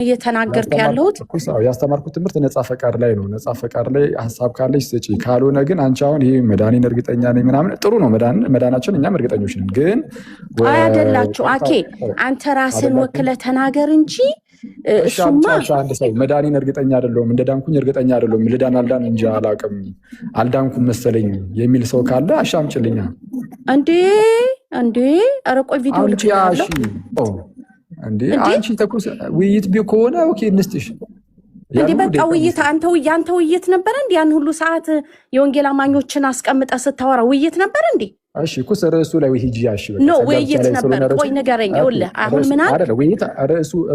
እየተናገርክ ያለሁት ያስተማርኩት ትምህርት ነፃ ፈቃድ ላይ ነው። ነፃ ፈቃድ ላይ ሀሳብ ካለሽ ስጪ፣ ካልሆነ ግን አንቺ አሁን ይሄ መዳኔን እርግጠኛ ነኝ ምናምን ጥሩ ነው። መዳናችን እኛም እርግጠኞች ነን። ግን አይደላችሁ አኬ አንተ ራስን ወክለህ ተናገር እንጂ እሱማ አንድ ሰው መዳኔን እርግጠኛ አይደለሁም እንደዳንኩኝ እርግጠኛ አይደለሁም ልዳን አልዳን እንጂ አላውቅም አልዳንኩም መሰለኝ የሚል ሰው ካለ አሻምጭልኛ። እንዴ ኧረ ቆይ ቪዲዮ ልክልሃለሁ እንዴ አንቺ ተኩስ ውይይት ቢሆን ኦኬ እንስጥሽ እንዴ በቃ ውይይት አንተ ውይይት ነበር እንዴ? ያን ሁሉ ሰዓት የወንጌል አማኞችን አስቀምጠ ስታወራ ውይይት ነበር እንዴ? እሺ ኩስ ርዕሱ ላይ ሂጂ ያሺ በቃ ነው ውይይት ነበር። ቆይ ንገረኝ ይኸውልህ አሁን ምን አይደል ውይይት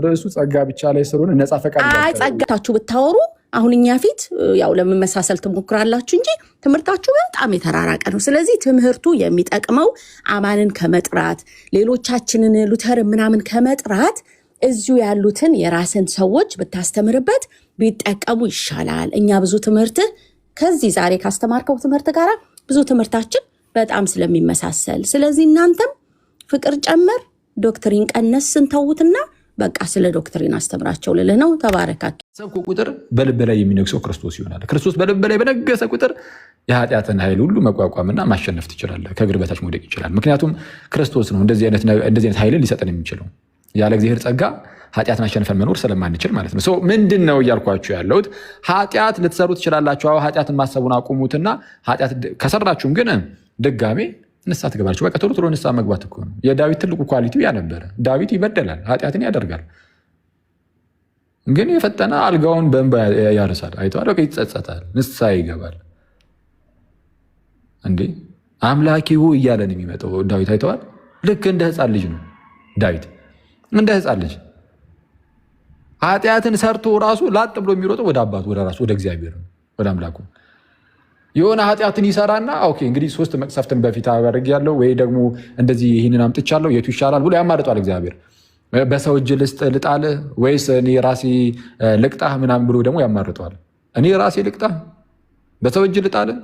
ርዕሱ ጸጋ ብቻ ላይ ስለሆነ ነፃ ፈቃድ ጸጋታችሁ ብታወሩ አሁን እኛ ፊት ያው ለመመሳሰል ትሞክራላችሁ እንጂ ትምህርታችሁ በጣም የተራራቀ ነው። ስለዚህ ትምህርቱ የሚጠቅመው አማንን ከመጥራት ሌሎቻችንን ሉተር ምናምን ከመጥራት እዚሁ ያሉትን የራስን ሰዎች ብታስተምርበት ቢጠቀሙ ይሻላል። እኛ ብዙ ትምህርት ከዚህ ዛሬ ካስተማርከው ትምህርት ጋር ብዙ ትምህርታችን በጣም ስለሚመሳሰል፣ ስለዚህ እናንተም ፍቅር ጨመር ዶክትሪን ቀነስ እንተውትና በቃ ስለ ዶክትሪን አስተምራቸው ልልህ ነው። ተባረካችሁ። ሰብኩ ቁጥር በልብ ላይ የሚነግሰው ክርስቶስ ይሆናል። ክርስቶስ በልብ ላይ በነገሰ ቁጥር የኃጢአትን ኃይል ሁሉ መቋቋምና ማሸነፍ ትችላለህ። ከእግር በታች መውደቅ ይችላል። ምክንያቱም ክርስቶስ ነው እንደዚህ አይነት ኃይልን ሊሰጠን የሚችለው። ያለ እግዚአብሔር ጸጋ ኃጢአትን አሸንፈን መኖር ስለማንችል ማለት ነው። ምንድን ነው እያልኳችሁ ያለሁት? ኃጢአት ልትሰሩ ትችላላችሁ። ኃጢአትን ማሰቡን አቁሙትና ኃጢአት ከሰራችሁም ግን ድጋሜ ንስሐ ትገባላችሁ። በቃ ቶሎ ቶሎ ንስሐ መግባት እኮ ነው። የዳዊት ትልቁ ኳሊቲው ያ ነበረ። ዳዊት ይበደላል፣ ኃጢአትን ያደርጋል፣ ግን የፈጠነ አልጋውን በእንባ ያርሳል። አይተዋል። በቃ ይጸጸታል፣ ንስሐ ይገባል። እንዴ አምላኪው እያለን የሚመጣው ዳዊት አይተዋል። ልክ እንደ ህፃን ልጅ ነው ዳዊት፣ እንደ ህፃን ልጅ ኃጢአትን ሰርቶ ራሱ ላጥ ብሎ የሚሮጠው ወደ አባቱ ወደ ራሱ ወደ እግዚአብሔር ወደ አምላኩ። የሆነ ኃጢአትን ይሰራና ኦኬ እንግዲህ 3 መቅሰፍትን በፊት አደረግ ያለው ወይ ደግሞ እንደዚህ ይህንን አምጥቻለሁ የቱ ይሻላል ብሎ ያማርጧል እግዚአብሔር። በሰው እጅ ልጣልህ ወይስ እኔ ራሴ ልቅጣህ ምናምን ብሎ ደግሞ ያማርጧል። እኔ ራሴ ልቅጣህ በሰው እጅ ልጣልህ?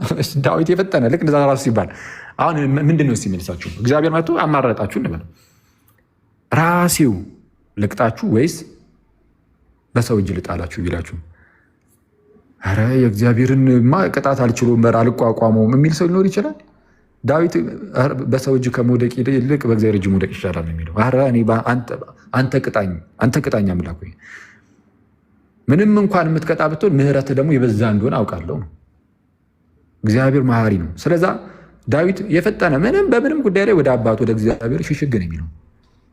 ዳዊት የፈጠነ ልክ እንደዛ ራሱ ሲባል አሁን ምንድን ነው ሲመልሳችሁ? እግዚአብሔር መጥቶ አማረጣችሁ እንበል፣ ራሴው ልቅጣችሁ ወይስ በሰው እጅ ልጣላችሁ ቢላችሁ፣ አረ የእግዚአብሔርን ቅጣት አልችለውም አልቋቋመውም የሚል ሰው ሊኖር ይችላል። ዳዊት በሰው እጅ ከመውደቅ ይልቅ በእግዚአብሔር እጅ መውደቅ ይሻላል የሚለው። አረ አንተ ቅጣኝ አምላክ ሆይ፣ ምንም እንኳን የምትቀጣ ብትሆን ምህረት ደግሞ የበዛ እንደሆነ አውቃለሁ ነው። እግዚአብሔር መሐሪ ነው። ስለዛ ዳዊት የፈጠነ በምንም ጉዳይ ላይ ወደ አባቱ ወደ እግዚአብሔር ሽሽግ ነው የሚለው፣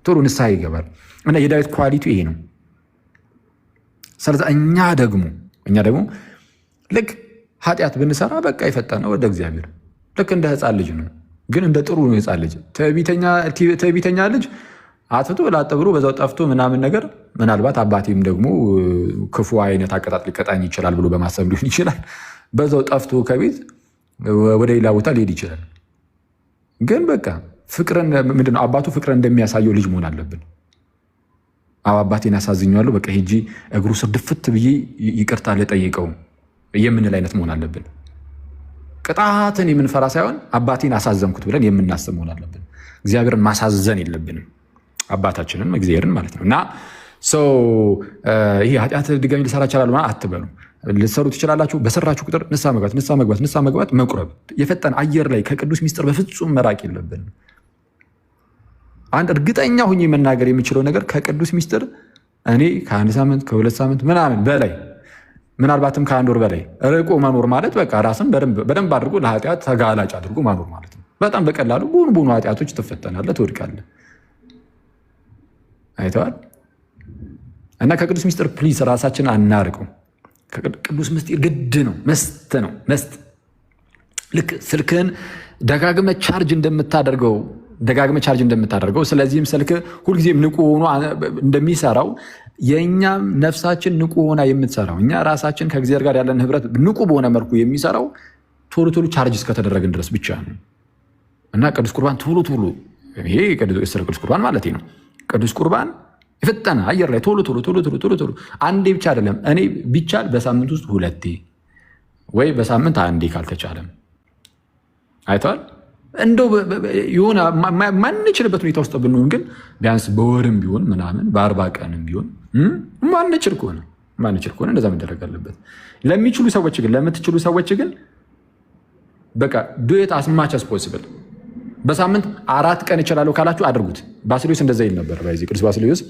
ቶሎ ንስሐ ይገባል። እና የዳዊት ኳሊቲ ይሄ ነው። ስለዛ እኛ ደግሞ ልክ ኃጢአት ብንሰራ በቃ የፈጠነ ወደ እግዚአብሔር ልክ እንደ ህፃን ልጅ ነው። ግን እንደ ጥሩ ህፃን ልጅ ትዕቢተኛ ልጅ አጥፍቶ ላጥ ብሎ በዛው ጠፍቶ ምናምን ነገር ምናልባት አባቴም ደግሞ ክፉ አይነት አቀጣጥ ሊቀጣኝ ይችላል ብሎ በማሰብ ሊሆን ይችላል በዛው ጠፍቶ ከቤት ወደ ሌላ ቦታ ሊሄድ ይችላል። ግን በቃ ፍቅርን ምንድነው አባቱ ፍቅርን እንደሚያሳየው ልጅ መሆን አለብን። አባቴን ያሳዝኛለሁ በቃ ሄጂ እግሩ ስር ድፍት ብዬ ይቅርታ ልጠይቀው የምንል አይነት መሆን አለብን። ቅጣትን የምንፈራ ሳይሆን አባቴን አሳዘንኩት ብለን የምናስብ መሆን አለብን። እግዚአብሔርን ማሳዘን የለብንም፣ አባታችንን እግዚአብሔርን ማለት ነው። እና ይሄ ኃጢአት ድጋሚ ልሰራ እችላለሁ አትበሉ። ልትሰሩ ትችላላችሁ። በሰራችሁ ቁጥር ንስሐ መግባት መቁረብ፣ የፈጠነ አየር ላይ ከቅዱስ ሚስጥር በፍጹም መራቅ የለብንም። አንድ እርግጠኛ ሁኜ መናገር የሚችለው ነገር ከቅዱስ ሚስጥር እኔ ከ1 ሳምንት ከ2 ሳምንት ምናምን በላይ ምናልባትም ከ1 ወር በላይ ርቆ መኖር ማለት በቃ ራስን በደንብ አድርጎ ለኃጢአት ተጋላጭ አድርጎ መኖር ማለት ነው። በጣም በቀላሉ ቡኑ ኃጢአቶች ትፈተናለህ፣ ትወድቃለህ። አይተዋል። እና ከቅዱስ ሚስጥር ፕሊዝ ራሳችን አናርቀው። ቅዱስ ምስጢር ግድ ነው፣ መስት ነው። ልክ ስልክህን ደጋግመህ ቻርጅ እንደምታደርገው ስለዚህም ስልክ ሁልጊዜም ንቁ ሆኖ እንደሚሰራው የእኛም ነፍሳችን ንቁ ሆና የምትሰራው እኛ ራሳችን ከእግዚአብሔር ጋር ያለን ህብረት ንቁ በሆነ መልኩ የሚሰራው ቶሎ ቻርጅ እስከተደረግን ድረስ ብቻ ነው። እና ቅዱስ ቁርባን ቶሎ ይሄ ቅዱስ ቁርባን ማለት ነው። ቅዱስ ቁርባን የፈጠነ አየር ላይ ቶሎ አንዴ ብቻ አይደለም። እኔ ቢቻል በሳምንት ውስጥ 2 ወይ በሳምንት 1 ካልተቻለም አይተዋል። እንደው የሆነ ማንችልበት ሁኔታ ውስጥ ብንሆን ግን ቢያንስ በወርም ቢሆን ምናምን በ40 ቀንም ቢሆን ማንችል ከሆነ እንደዛ መደረግ አለበት። ለሚችሉ ሰዎች ግን ለምትችሉ ሰዎች ግን በቃ ዱዌት አስማች አስ ፖሲብል በሳምንት 4 ቀን እችላለሁ ካላችሁ አድርጉት። ባስልዮስ እንደዛ ይል ነበር። ቅዱስ ባስልዮስ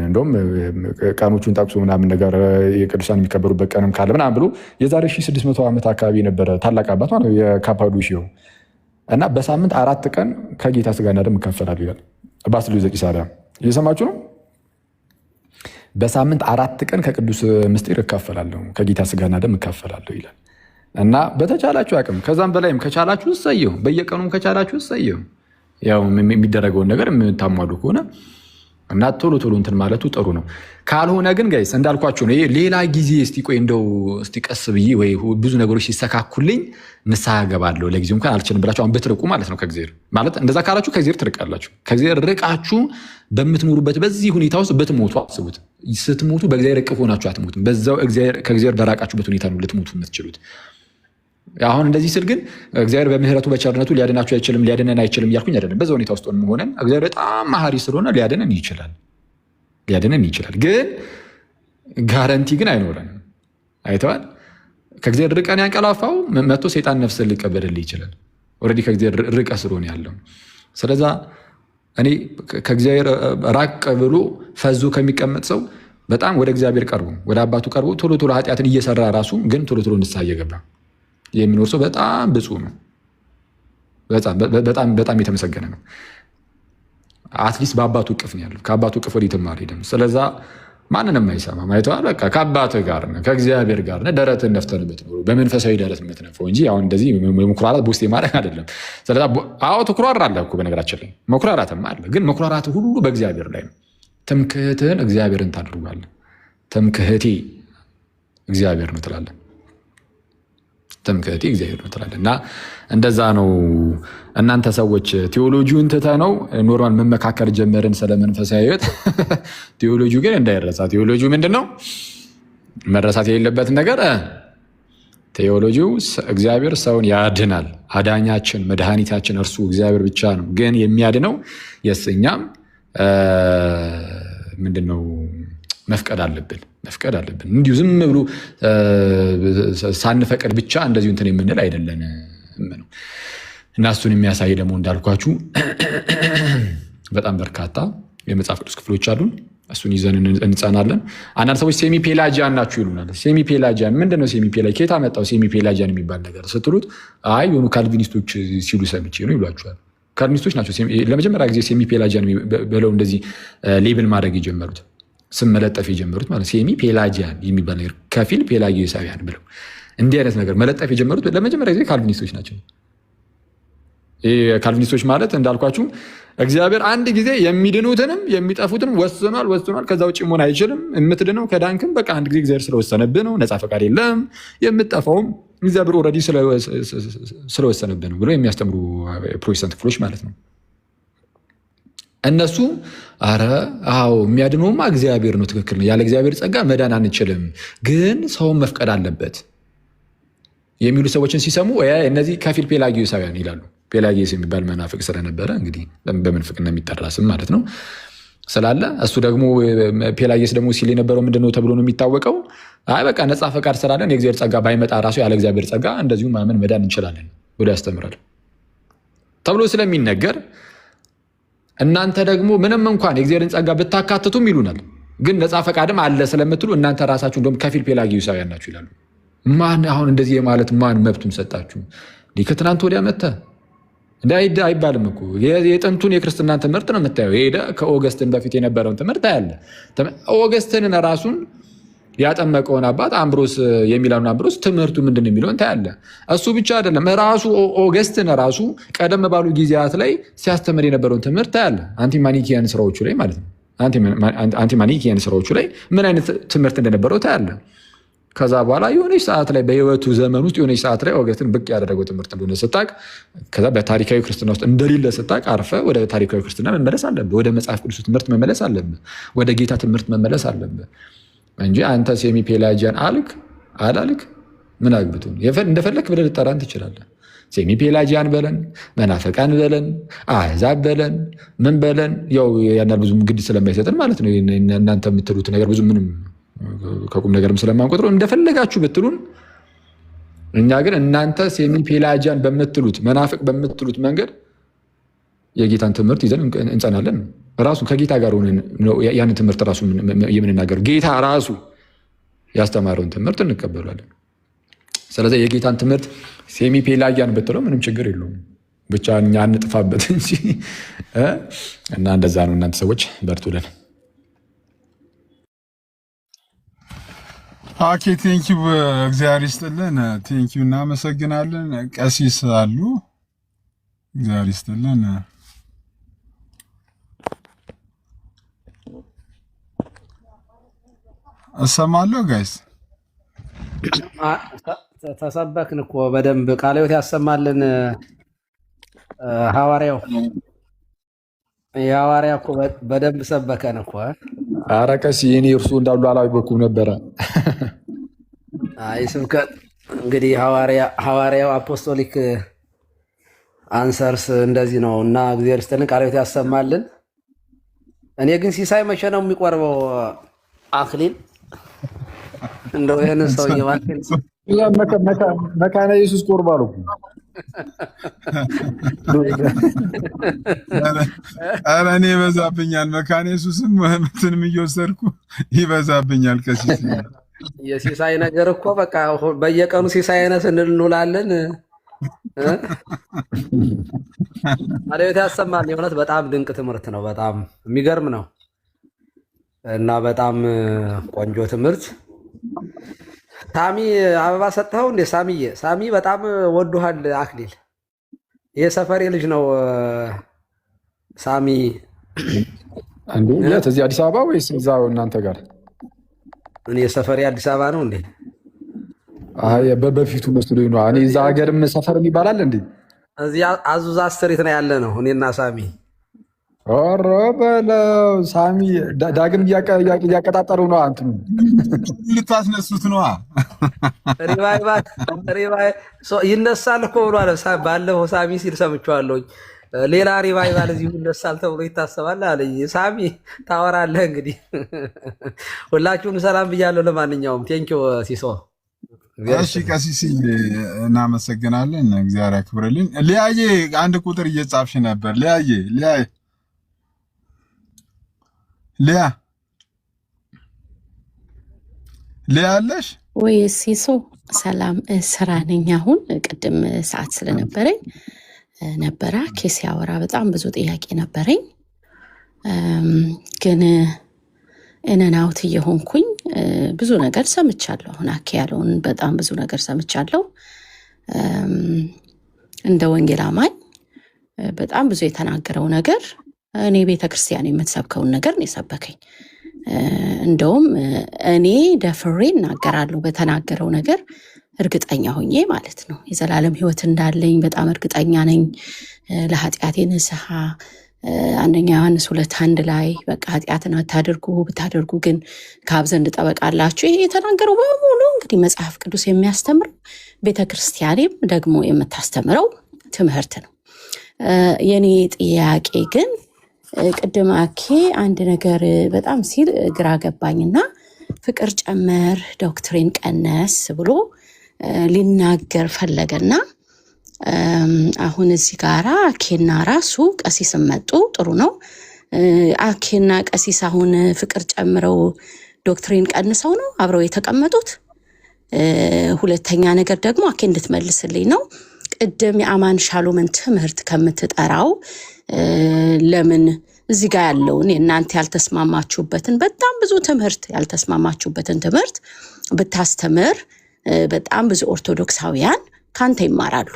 እንደውም ቀኖቹን ጠቅሶ ምናምን ነገር የቅዱሳን የሚከበሩበት ቀንም ካለ ምናምን ብሎ የዛሬ 1600 ዓመት አካባቢ ነበረ ታላቅ አባት ማለት ነው የካፓዶሺያው እና በሳምንት 4 ቀን ከጌታ ስጋና ደም እካፈላለሁ ይላል ባስልዮስ ዘቂሳርያ። እየሰማችሁ ነው። በሳምንት 4 ቀን ከቅዱስ ምስጢር እካፈላለሁ ከጌታ ስጋና ደም እካፈላለሁ ይላል እና በተቻላችሁ አቅም ከዛም በላይም ከቻላችሁ እሰየው፣ በየቀኑም ከቻላችሁ እሰየው። ያው የሚደረገውን ነገር የምታሟሉ ከሆነ እና ቶሎ እንትን ማለቱ ጥሩ ነው። ካልሆነ ግን ጋይስ እንዳልኳችሁ ነው። ሌላ ጊዜ እስቲ ቆይ እንደው እስቲ ቀስ ብዬ ወይ ብዙ ነገሮች ሲሰካኩልኝ ንስሐ ገባለሁ ለጊዜው እንኳን አልችልም ብላችሁ አሁን ብትርቁ ማለት ነው ከእግዚአብሔር ማለት እንደዛ ካላችሁ ከእግዚአብሔር ትርቃላችሁ። ከእግዚአብሔር ርቃችሁ በምትኖሩበት በዚህ ሁኔታ ውስጥ ብትሞቱ አስቡት። ስትሞቱ በእግዚአብሔር እቅፍ ሆናችሁ አትሞቱም። በዛው ከእግዚአብሔር በራቃችሁበት ሁኔታ ነው ልትሞቱ የምትችሉት። አሁን እንደዚህ ስል ግን እግዚአብሔር በምህረቱ በቸርነቱ ሊያድናችሁ አይችልም ሊያድነን አይችልም እያልኩኝ አይደለም። በዛ ሁኔታ ውስጥ ሆነን እግዚአብሔር በጣም መሐሪ ስለሆነ ሊያድነን ይችላል። ግን ጋረንቲ ግን አይኖረንም። አይተዋል። ከእግዚአብሔር ርቀን ያንቀላፋው መጥቶ ሰይጣን ነፍስን ሊቀበልልህ ይችላል። ኦልሬዲ ከእግዚአብሔር ርቀ ስለሆነ ያለው። ስለዛ እኔ ከእግዚአብሔር ራቅ ብሎ ፈዞ ከሚቀመጥ ሰው በጣም ወደ እግዚአብሔር ቀርቦ ወደ አባቱ ቀርቦ ቶሎ ኃጢአትን እየሰራ ራሱ ግን ቶሎ ንስሐ እየገባ የሚኖር ሰው በጣም ብፁዕ ነው። በጣም የተመሰገነ ነው። አትሊስት በአባቱ እቅፍ ነው ያለው። ከአባቱ እቅፍ ወዴትም አልሄድም። ስለዛ ማንንም አይሰማም። አይተዋል። በቃ ከአባትህ ጋር ነህ፣ ከእግዚአብሔር ጋር ነህ። ደረትህን ነፍተህ የምትኖሩ በመንፈሳዊ ደረት የምትነፈው እንጂ አሁን እንደዚህ መኩራራት በውስጤ ማድረግ አይደለም። ስለዛ አዎ ትኩራራለህ እኮ በነገራችን ላይ መኩራራትም አለ። ግን መኩራራት ሁሉ በእግዚአብሔር ላይ ነው። ትምክህትህን እግዚአብሔርን ታደርጋለህ። ትምክህቴ እግዚአብሔር ነው ትላለህ። ትምክህቴ እግዚአብሔር ነው ትላለህ። እና እንደዛ ነው። እናንተ ሰዎች ቴዎሎጂውን ትተህ ነው ኖርማል መመካከር ጀመርን ስለ መንፈሳዊ ሕይወት። ቴዎሎጂው ግን እንዳይረሳ። ቴዎሎጂው ምንድን ነው? መረሳት የሌለበትን ነገር ቴዎሎጂው እግዚአብሔር ሰውን ያድናል። አዳኛችን መድኃኒታችን እርሱ እግዚአብሔር ብቻ ነው። ግን የሚያድነው የእኛም ምንድን ነው መፍቀድ አለብን። እንዲሁ ዝም ብሎ ሳንፈቅድ ብቻ እንደዚሁ እንትን የምንል አይደለንም ነው። እና እሱን የሚያሳይ ደግሞ እንዳልኳችሁ በጣም በርካታ የመጽሐፍ ቅዱስ ክፍሎች አሉን። እሱን ይዘን እንጸናለን። አንዳንድ ሰዎች ሴሚ ፔላጂያን ናችሁ ይሉናል። ሴሚ ፔላጂያን ምንድን ነው? ሴሚ ፔላጂያን ከየት አመጣው ሴሚ ፔላጂያን የሚባል ነገር ስትሉት አይ የሆኑ ካልቪኒስቶች ሲሉ ሰምቼ ነው ይሏችኋል። ካልቪኒስቶች ናቸው ለመጀመሪያ ጊዜ ሴሚ ፔላጂያን ብለው እንደዚህ ሌብል ማድረግ የጀመሩት፣ ስም መለጠፍ የጀመሩት ማለት ሴሚ ፔላጂያን የሚባል ነገር ከፊል ፔላጊዮሳውያን ብለው እንዲህ አይነት ነገር መለጠፍ የጀመሩት ለመጀመሪያ ጊዜ ካልቪኒስቶች ናቸው። ካልቪኒስቶች ማለት እንዳልኳችሁ እግዚአብሔር አንድ ጊዜ የሚድኑትንም የሚጠፉትንም ወስኗል። ከዛ ውጭ መሆን አይችልም። የምትድነው ከዳንክም በቃ አንድ ጊዜ እግዚአብሔር ስለወሰነብህ ነው። ነፃ ፈቃድ የለም። የምትጠፋውም እግዚአብሔር ኦልሬዲ ስለወሰነብህ ነው ብሎ የሚያስተምሩ ፕሮቴስታንት ክፍሎች ማለት ነው። እነሱ አዎ የሚያድነውማ እግዚአብሔር ነው፣ ትክክል ነው። ያለ እግዚአብሔር ጸጋ መዳን አንችልም፣ ግን ሰውን መፍቀድ አለበት የሚሉ ሰዎችን ሲሰሙ እነዚህ ከፊል ፔላጊዮሳውያን ይላሉ። ፔላጊዮስ የሚባል መናፍቅ ስለነበረ እንግዲህ በምንፍቅና የሚጠራ ስም ማለት ነው ስላለ እሱ ደግሞ ፔላጊዮስ ደግሞ ሲል የነበረው ምንድነው ተብሎ ነው የሚታወቀው? በቃ ነፃ ፈቃድ ስላለን የእግዚአብሔር ጸጋ ባይመጣ ራሱ ያለ እግዚአብሔር ጸጋ እንደዚሁ ማመን መዳን እንችላለን ብሎ ያስተምራል ተብሎ ስለሚነገር እናንተ ደግሞ ምንም እንኳን የእግዚአብሔርን ጸጋ ብታካትቱም ይሉናል፣ ግን ነፃ ፈቃድም አለ ስለምትሉ እናንተ ራሳችሁ እንደውም ከፊል ፔላጊዮሳውያን ናችሁ ይላሉ። ማን አሁን እንደዚህ የማለት ማን መብቱን ሰጣችሁ? ከትናንት ወዲያ መጥተህ አይባልም እኮ የጥንቱን የክርስትናን ትምህርት ነው የምታየው። ሄደ ከኦገስትን በፊት የነበረውን ትምህርት ያለ ኦገስትንን ራሱን ያጠመቀውን አባት አምብሮስ የሚላሉን አምብሮስ ትምህርቱ ምንድን የሚለውን ታያለ። እሱ ብቻ አይደለም፣ ራሱ ኦገስትን ራሱ ቀደም ባሉ ጊዜያት ላይ ሲያስተምር የነበረውን ትምህርት ታያለ። አንቲማኒኪያን ስራዎቹ ላይ ማለት ነው። አንቲማኒኪያን ስራዎቹ ላይ ምን አይነት ትምህርት እንደነበረው ታያለ። ከዛ በኋላ የሆነች ሰዓት ላይ በህይወቱ ዘመን ውስጥ የሆነች ሰዓት ላይ ኦገስትን ብቅ ያደረገው ትምህርት እንደሆነ ስታቅ፣ ከዛ በታሪካዊ ክርስትና ውስጥ እንደሌለ ስታቅ አርፈ ወደ ታሪካዊ ክርስትና መመለስ አለብህ። ወደ መጽሐፍ ቅዱስ ትምህርት መመለስ አለብህ። ወደ ጌታ ትምህርት መመለስ አለብህ እንጂ አንተ ሴሚ ፔላጂያን አላልክ ምን አግብቶ እንደፈለክ ብለህ ልጠራን ትችላለህ። ሴሚ ፔላጂያን በለን መናፍቃን በለን አሕዛብ በለን ምን በለን ያው ያናል ብዙም ግድ ስለማይሰጥን ማለት ነው። እናንተ የምትሉት ነገር ብዙ ምንም ከቁም ነገርም ስለማንቆጥረው እንደፈለጋችሁ ብትሉን፣ እኛ ግን እናንተ ሴሚ ፔላጂያን በምትሉት መናፍቅ በምትሉት መንገድ የጌታን ትምህርት ይዘን እንጸናለን። ራሱ ከጌታ ጋር ሆነን ያንን ትምህርት ራሱ የምንናገር ጌታ ራሱ ያስተማረውን ትምህርት እንቀበላለን። ስለዚህ የጌታን ትምህርት ሴሚ ፔላጊያን ብትለው ምንም ችግር የለውም። ብቻ እኛ እንጥፋበት እንጂ እና እንደዛ ነው። እናንተ ሰዎች በርቱልን። ኦኬ ቴንኪው፣ እግዚአብሔር ይስጥልን። ቴንኪው፣ እናመሰግናለን። ቀሲስ አሉ፣ እግዚአብሔር ይስጥልን። እሰማለሁ ጋይስ። ተሰበክን እኮ በደንብ ቃለ ሕይወት ያሰማልን። ሐዋርያው እኮ በደንብ ሰበከን እኮ። ኧረ ቀሲስ የኔ እርሱ እንዳሉ አላወኩም ነበረ። አይ ስብከት እንግዲህ ሐዋርያው አፖስቶሊክ አንሰርስ እንደዚህ ነው እና እግዚአብሔር ይስጥልን፣ ቃለ ሕይወት ያሰማልን። እኔ ግን ሲሳይ መቼ ነው የሚቆርበው? አክሊል እንደው ይሄን ሰው ይማከን መካነ ኢየሱስ ቆርባሉ። ኧረ እኔ ይበዛብኛል። መካነ ኢየሱስም ምንም እየወሰድኩ ይበዛብኛል። ከሲስ የሲሳይ ነገር እኮ በቃ በየቀኑ ሲሳይ አይነት እንውላለን። አለበት ያሰማል። የእውነት በጣም ድንቅ ትምህርት ነው። በጣም የሚገርም ነው እና በጣም ቆንጆ ትምህርት። ሳሚ አበባ ሰጥተው እንዴ? ሳሚ በጣም ወዶሃል አክሊል። ይሄ ሰፈሬ ልጅ ነው ሳሚ። አንዱ የት? እዚህ አዲስ አበባ ወይስ እዛው እናንተ ጋር? እኔ ሰፈሬ አዲስ አበባ ነው እንዴ? አይ በፊቱ መስሎኝ ነው። እኔ እዛ ሀገርም ሰፈር ይባላል እንዴ? እዚህ አዙዛ ስትሪት ነው ያለ ነው እኔና ሳሚ። ኦሮ በለው ሳሚ ዳግም እያቀጣጠሩ ነው። አንተ ልታስነሱት ነው። ይነሳል እኮ ብሏል ባለፈው ሳሚ ሲል ሰምቼዋለሁ። ሌላ ሪቫይቫል እዚሁ ይነሳል ተብሎ ይታሰባል አለኝ። ሳሚ ታወራለህ እንግዲህ። ሁላችሁም ሰላም ብያለሁ። ለማንኛውም ቴንኪው ሲሶ። እሺ ቀሲስ እናመሰግናለን። እግዚአብሔር ያክብርልን። ሊያዬ አንድ ቁጥር እየጻፍሽ ነበር። ሊያ አለሽ ወይ? ሲሶ ሰላም፣ ስራ ነኝ አሁን። ቅድም ሰዓት ስለነበረኝ ነበራ ኬስ ያወራ በጣም ብዙ ጥያቄ ነበረኝ፣ ግን እነናውት እየሆንኩኝ ብዙ ነገር ሰምቻለሁ። አሁን አኬ ያለውን በጣም ብዙ ነገር ሰምቻለሁ። እንደ ወንጌል አማኝ በጣም ብዙ የተናገረው ነገር እኔ ቤተክርስቲያን የምትሰብከውን ነገር ነው የሰበከኝ። እንደውም እኔ ደፍሬ እናገራለሁ በተናገረው ነገር እርግጠኛ ሆኜ ማለት ነው። የዘላለም ሕይወት እንዳለኝ በጣም እርግጠኛ ነኝ። ለኃጢአቴ ንስሐ አንደኛ ዮሐንስ 2:1 ላይ በቃ ኃጢአትን አታድርጉ፣ ብታደርጉ ግን ከአብ ዘንድ ጠበቃላችሁ። ይሄ የተናገረው በሙሉ እንግዲህ መጽሐፍ ቅዱስ የሚያስተምረው ቤተክርስቲያኔም ደግሞ የምታስተምረው ትምህርት ነው። የኔ ጥያቄ ግን ቅድም አኬ አንድ ነገር በጣም ሲል ግራ ገባኝና ፍቅር ጨመር ዶክትሪን ቀነስ ብሎ ሊናገር ፈለገና አሁን እዚህ ጋራ አኬና ራሱ ቀሲስ መጡ። ጥሩ ነው። አኬና ቀሲስ አሁን ፍቅር ጨምረው ዶክትሪን ቀንሰው ነው አብረው የተቀመጡት። ሁለተኛ ነገር ደግሞ አኬ እንድትመልስልኝ ነው። ቅድም የአማን ሻሎምን ትምህርት ከምትጠራው ለምን እዚህ ጋር ያለውን እናንተ ያልተስማማችሁበትን በጣም ብዙ ትምህርት ያልተስማማችሁበትን ትምህርት ብታስተምር በጣም ብዙ ኦርቶዶክሳውያን ካንተ ይማራሉ።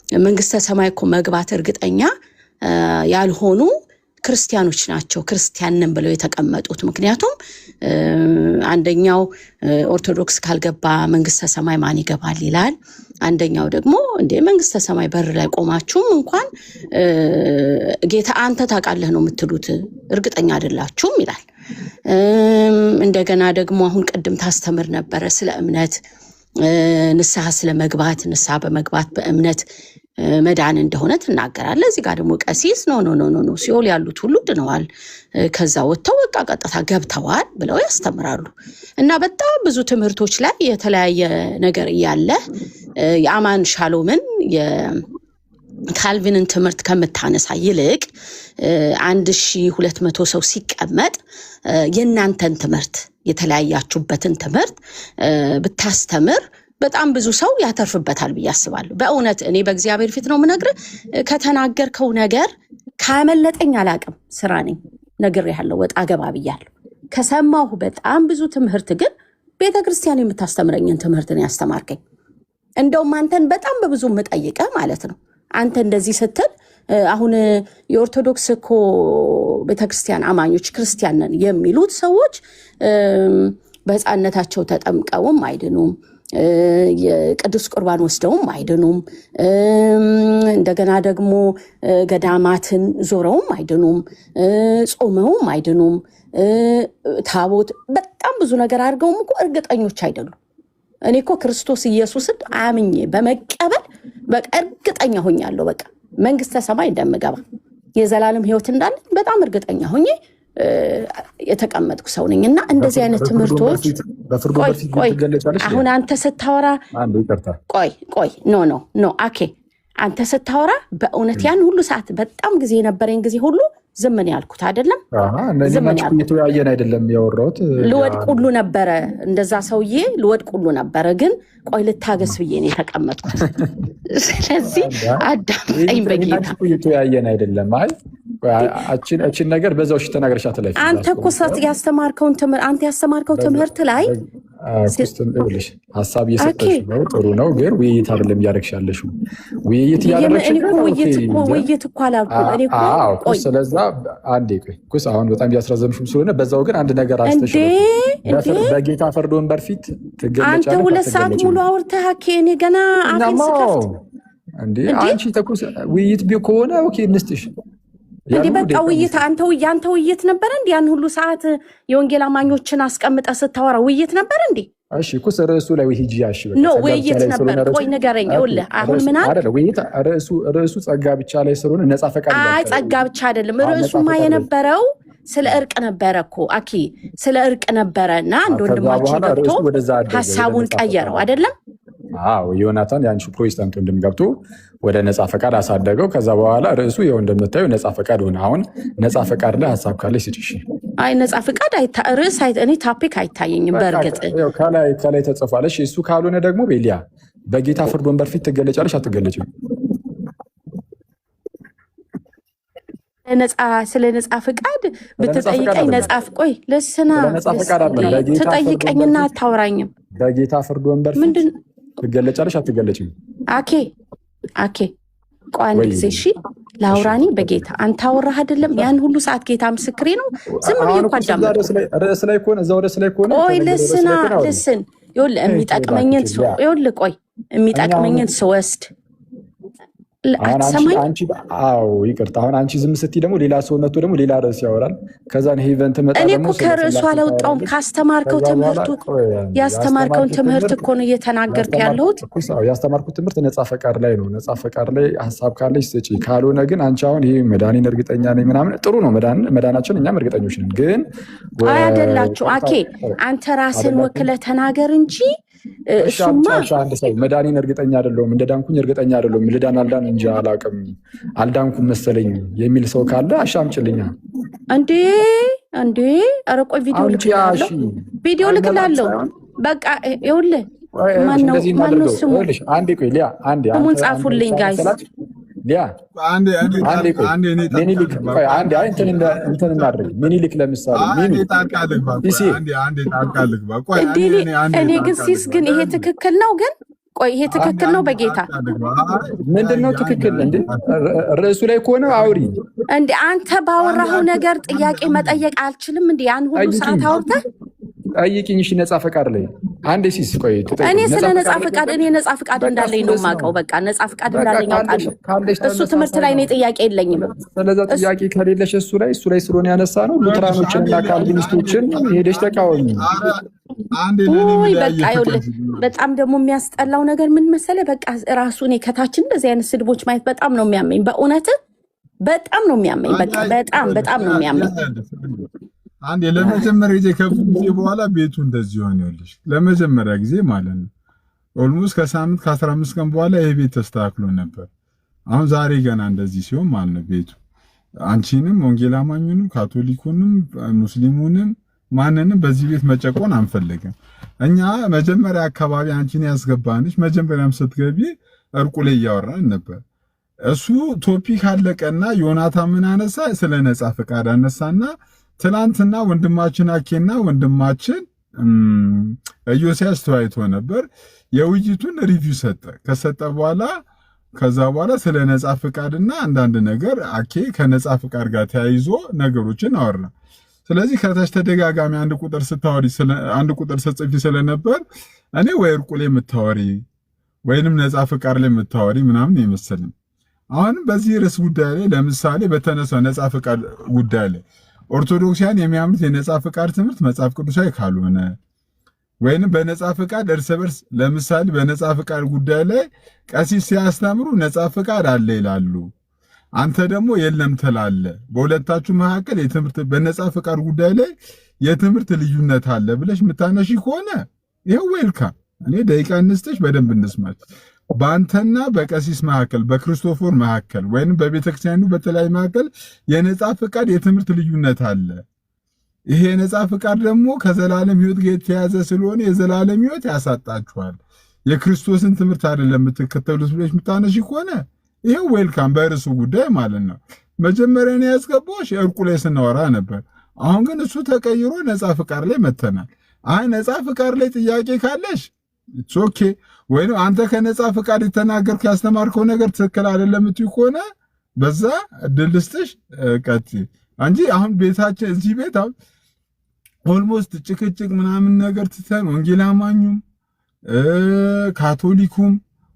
መንግስተ ሰማይ እኮ መግባት እርግጠኛ ያልሆኑ ክርስቲያኖች ናቸው ክርስቲያንን ብለው የተቀመጡት። ምክንያቱም አንደኛው ኦርቶዶክስ ካልገባ መንግስተ ሰማይ ማን ይገባል ይላል። አንደኛው ደግሞ እንደ መንግስተ ሰማይ በር ላይ ቆማችሁም እንኳን ጌታ አንተ ታውቃለህ ነው የምትሉት፣ እርግጠኛ አይደላችሁም ይላል። እንደገና ደግሞ አሁን ቅድም ታስተምር ነበረ ስለ እምነት ንስሐ ስለመግባት ንስሐ በመግባት በእምነት መዳን እንደሆነ ትናገራለህ። እዚህ ጋር ደግሞ ቀሲስ ኖ ሲኦል ያሉት ሁሉ ድነዋል፣ ከዛ ወጥተው በቃ ቀጥታ ገብተዋል ብለው ያስተምራሉ። እና በጣም ብዙ ትምህርቶች ላይ የተለያየ ነገር እያለ የአማን ሻሎምን የካልቪንን ትምህርት ከምታነሳ ይልቅ 1200 ሰው ሲቀመጥ የእናንተን ትምህርት የተለያያችሁበትን ትምህርት ብታስተምር በጣም ብዙ ሰው ያተርፍበታል ብዬ አስባለሁ። በእውነት እኔ በእግዚአብሔር ፊት ነው የምነግርህ። ከተናገርከው ነገር ካመለጠኝ አላቅም፣ ስራ ነኝ ነግሬሃለሁ፣ ወጣ ገባ ብያለሁ። ከሰማሁ በጣም ብዙ ትምህርት ግን ቤተክርስቲያን የምታስተምረኝን ትምህርት ነው ያስተማርከኝ። እንደውም አንተን በጣም በብዙ የምጠይቀህ ማለት ነው። አንተ እንደዚህ ስትል አሁን የኦርቶዶክስ እኮ ቤተክርስቲያን አማኞች ክርስቲያን ነን የሚሉት ሰዎች በሕፃንነታቸው ተጠምቀውም አይድኑም፣ የቅዱስ ቁርባን ወስደውም አይድኑም፣ እንደገና ደግሞ ገዳማትን ዞረውም አይድኑም፣ ጾመውም አይድኑም፣ ታቦት በጣም ብዙ ነገር አድርገውም እኮ እርግጠኞች አይደሉም። እኔ እኮ ክርስቶስ ኢየሱስን አምኜ በመቀበል በቃ እርግጠኛ ሆኛለሁ። በቃ መንግስተ ሰማይ እንደምገባ የዘላለም ህይወት እንዳለ በጣም እርግጠኛ ሆኜ የተቀመጥኩ ሰው ነኝ። እና እንደዚህ አይነት ትምህርቶች ቆይ አሁን አንተ ስታወራ ቆይ ኖ አኬ አንተ ስታወራ በእውነት ያን ሁሉ ሰዓት በጣም ጊዜ የነበረኝ ጊዜ ሁሉ ዝምን ያልኩት አይደለም። ዝምን ያልኩት አይደለም ያወራሁት። ልወድቅ ሁሉ ነበረ፣ እንደዛ ሰውዬ ልወድቅ ሁሉ ነበረ። ግን ቆይ ልታገስ ብዬ ነው የተቀመጥኩት። ስለዚህ አዳምጠኝ በጌታ። የተወያየን አይደለም። አይ አችን ነገር በዛው እሺ ተናገርሻት ላይ አንተ እኮ ያስተማርከው ትምህርት ላይ ሀሳብ እየሰጠሽ ነው። ጥሩ ነው፣ ግን ውይይት አይደለም እያደረግሽ ያለሽው። ውይይት እያደረግሽ ውይይት እኮ አላልኩም እኔ እኮ። ስለዛ አንዴ ቆይ ኩስ አሁን በጣም እያስረዘምሽም ስለሆነ በዛው ግን አንድ ነገር አስተሽ በጌታ ፍርድ ወንበር ፊት ትገለጫለሽ። አንተ 2 ሰዓት ሙሉ አውርተህ እኔ ገና አፌን ስከፍት እንዴ አንቺ ተኩስ ውይይት ቢሆን ኦኬ እንስጥሽ እንዴ በቃ ውይይት አንተ ውይይት ነበር እንዴ? ያን ሁሉ ሰዓት የወንጌል አማኞችን አስቀምጠ ስታወራ ውይይት ነበር እንዴ? እሺ ኩስ ርዕሱ ላይ ሂጂ ያሺ በቃ ኖ ውይይት ነበር። ቆይ ንገረኝ። ይኸውልህ አሁን ምን አይደል ውይይት ርዕሱ ጸጋ ብቻ ላይ ስለሆነ ነፃ ፈቃድ ይላል። አይ ጸጋ ብቻ አይደለም ርዕሱማ የነበረው ስለ እርቅ ነበረ እኮ አኪ ስለ እርቅ ነበረና አንድ ወንድማችን ገብቶ ሐሳቡን ቀየረው አይደለም? አዎ ዮናታን ያንቺ ፕሮቴስታንት ወንድም ገብቶ ወደ ነፃ ፈቃድ አሳደገው። ከዛ በኋላ ርዕሱ ይኸው እንደምታዩ ነፃ ፈቃድ ሆነ። አሁን ነፃ ፈቃድ ላይ ሐሳብ ካለሽ ስጪሽ። አይ ነፃ ፈቃድ ርዕስ እኔ ቶፒክ አይታየኝም። በእርግጥ ከላይ ተጽፏለሽ። እሱ ካልሆነ ደግሞ ቤሊያ በጌታ ፍርድ ወንበር ፊት ትገለጫለሽ አትገለጭም? ስለ ነፃ ፈቃድ ብትጠይቀኝ ነፃ ቆይ ለስና ትጠይቀኝና አታወራኝም። በጌታ ፍርድ ወንበር ፊት ትገለጫለሽ አትገለጭም? አኬ ቆይ አንድ ጊዜ እሺ ላውራኒ በጌታ አንተ አወራህ አይደለም? ያን ሁሉ ሰዓት ጌታ ምስክሬ ነው። ዝም ብዬ እኮ አዳምጥ። ርዕስ ላይ ከሆነ እዛው ርዕስ ላይ ከሆነ ቆይ ልስን ይኸውልህ የሚጠቅመኝን ስወስድ አትሰማኝ? አዎ ይቅርታ። አሁን አንቺ ዝም ስትይ ደግሞ ሌላ ሰው መጥቶ ደግሞ ሌላ ርዕስ ያወራል። ከዛን ሄቨን ትመጣ ደግሞ እኔ እኮ ከርዕሱ አልወጣሁም። ካስተማርከው ትምህርቱ ያስተማርከውን ትምህርት እኮ ነው እየተናገርኩ ያለሁት። ያስተማርኩት ትምህርት ነፃ ፈቃድ ላይ ነው። ነፃ ፈቃድ ላይ ሀሳብ ካለሽ ስጪ። ካልሆነ ግን አንቺ አሁን ይሄ መዳኔን እርግጠኛ ነኝ ምናምን ጥሩ ነው። መዳናችን እኛም እርግጠኞች ነን። ግን አይደላችሁ አኬ አንተ ራስን ወክለህ ተናገር እንጂ እሱማ አንድ ሰው መዳኔን እርግጠኛ አይደለሁም እንደዳንኩኝ እርግጠኛ አይደለሁም ልዳን አልዳን እንጂ አላውቅም አልዳንኩም መሰለኝ የሚል ሰው ካለ አሻምጭልኛ። እንዴ ኧረ ቆይ ቪዲዮ ልክላለሁ። በቃ ይኸውልህ ማነው ስሙ? አንዴ ቆይ ሊያ ስሙን ጻፉልኝ ጋይስ። ሊያ እንትን እናድርግ። ሚኒሊክ ለምሳሌ እኔ ግን ሲስ ግን ይሄ ትክክል ነው ግን ቆይ ይሄ ትክክል ነው በጌታ ምንድነው ትክክል? እንዴ ርዕሱ ላይ ከሆነ አውሪ እንዴ አንተ ባወራኸው ነገር ጥያቄ መጠየቅ አልችልም እንዴ? ያን ሁሉ ሰዓት አውርተህ ጠይቂኝ። እሺ ነፃ ፈቃድ ላይ አንዴ ሲስ ቆይ እኔ ስለ ነፃ ፈቃድ ነፃ ፈቃድ እንዳለኝ ነው የማውቀው። በቃ ነፃ ፈቃድ እንዳለኝ አውቃለሁ። እሱ ትምህርት ላይ እኔ ጥያቄ የለኝም። ስለዛ ጥያቄ ከሌለሽ እሱ ላይ ስለሆነ ያነሳ ነው። ሉትራኖችንና ካልቪኒስቶችን ሄደሽ ተቃወሚ። አንዴ ለኔ ውይ ሊያየ በቃ ይኸውልህ፣ ፍቀጅልኝ። በጣም ደግሞ የሚያስጠላው ነገር ምን መሰለህ? በቃ ራሱ እኔ ከታች እንደዚህ አይነት ስድቦች ማየት በጣም ነው የሚያመኝ። በእውነት በጣም ነው የሚያመኝ። በቃ በጣም ነው የሚያመኝ። አንዴ ለመጀመሪያ ጊዜ ከብዙ ጊዜ በኋላ ቤቱ እንደዚህ ሆነ። ይኸውልሽ ለመጀመሪያ ጊዜ ማለት ነው ኦልሞስት ከሳምንት ከ15 ቀን በኋላ ይሄ ቤት ተስተካክሎ ነበር። አሁን ዛሬ ገና እንደዚህ ሲሆን ማለት ነው ቤቱ አንቺንም ወንጌል አማኙንም ካቶሊኩንም ሙስሊሙንም ማንንም በዚህ ቤት መጨቆን አንፈልግም። እኛ መጀመሪያ አካባቢ አንቺን ያስገባንሽ መጀመሪያም ስትገቢ እርቁ ላይ እያወራን ነበር። እሱ ቶፒክ አለቀና ዮናታን ምን አነሳ? ስለ ነጻ ፈቃድ አነሳና ትናንትና ወንድማችን አኬና ወንድማችን ኢዮስያስ ተወያይቶ ነበር። የውይይቱን ሪቪው ሰጠ። ከሰጠ በኋላ ከዛ በኋላ ስለ ነጻ ፈቃድና አንዳንድ ነገር አኬ ከነጻ ፈቃድ ጋር ተያይዞ ነገሮችን አወራ። ስለዚህ ከታች ተደጋጋሚ አንድ ቁጥር ስትጽፊ ስለነበር እኔ ወይ እርቁ ላይ የምታወሪ ወይንም ነጻ ፈቃድ ላይ የምታወሪ ምናምን ይመስልኝ። አሁን በዚህ ርዕስ ጉዳይ ላይ ለምሳሌ በተነሳው ነጻ ፈቃድ ጉዳይ ላይ ኦርቶዶክሲያን የሚያምኑት የነጻ ፈቃድ ትምህርት መጽሐፍ ቅዱሳዊ ካልሆነ ወይንም በነጻ ፈቃድ እርስ በርስ ለምሳሌ በነጻ ፈቃድ ጉዳይ ላይ ቀሲስ ሲያስተምሩ ነጻ ፈቃድ አለ ይላሉ፣ አንተ ደግሞ የለም ትላለህ። በሁለታችሁ መካከል የትምህርት በነጻ ፈቃድ ጉዳይ ላይ የትምህርት ልዩነት አለ ብለሽ የምታነሺ ከሆነ ይሄው ዌልካም። እኔ ደቂቃ እንስጥሽ፣ በደንብ እንስማች። በአንተና በቀሲስ መካከል በክርስቶፎር መካከል ወይንም በቤተክርስቲያኑ በተለያዩ መካከል የነጻ ፈቃድ የትምህርት ልዩነት አለ። ይሄ የነጻ ፈቃድ ደግሞ ከዘላለም ሕይወት ጋር የተያዘ ስለሆነ የዘላለም ሕይወት ያሳጣችኋል፣ የክርስቶስን ትምህርት አይደለም የምትከተሉት ብለሽ የምታነሺ ከሆነ ይሄው ዌልካም በርሱ ጉዳይ ማለት ነው። መጀመሪያ ነው ያስገባሽ እርቁ ላይ ስናወራ ነበር። አሁን ግን እሱ ተቀይሮ ነጻ ፈቃድ ላይ መተናል። አይ ነጻ ፈቃድ ላይ ጥያቄ ካለሽ ኢትስ ኦኬ፣ ወይንም አንተ ከነጻ ፈቃድ የተናገርኩ ያስተማርከው ነገር ትክክል አይደለም የምትይ ከሆነ በዛ እድል ልስጥሽ ቀጥይ እንጂ አሁን ቤታችን እዚህ ቤት አሁን ኦልሞስት ጭቅጭቅ ምናምን ነገር ትተን ወንጌል አማኙም ካቶሊኩም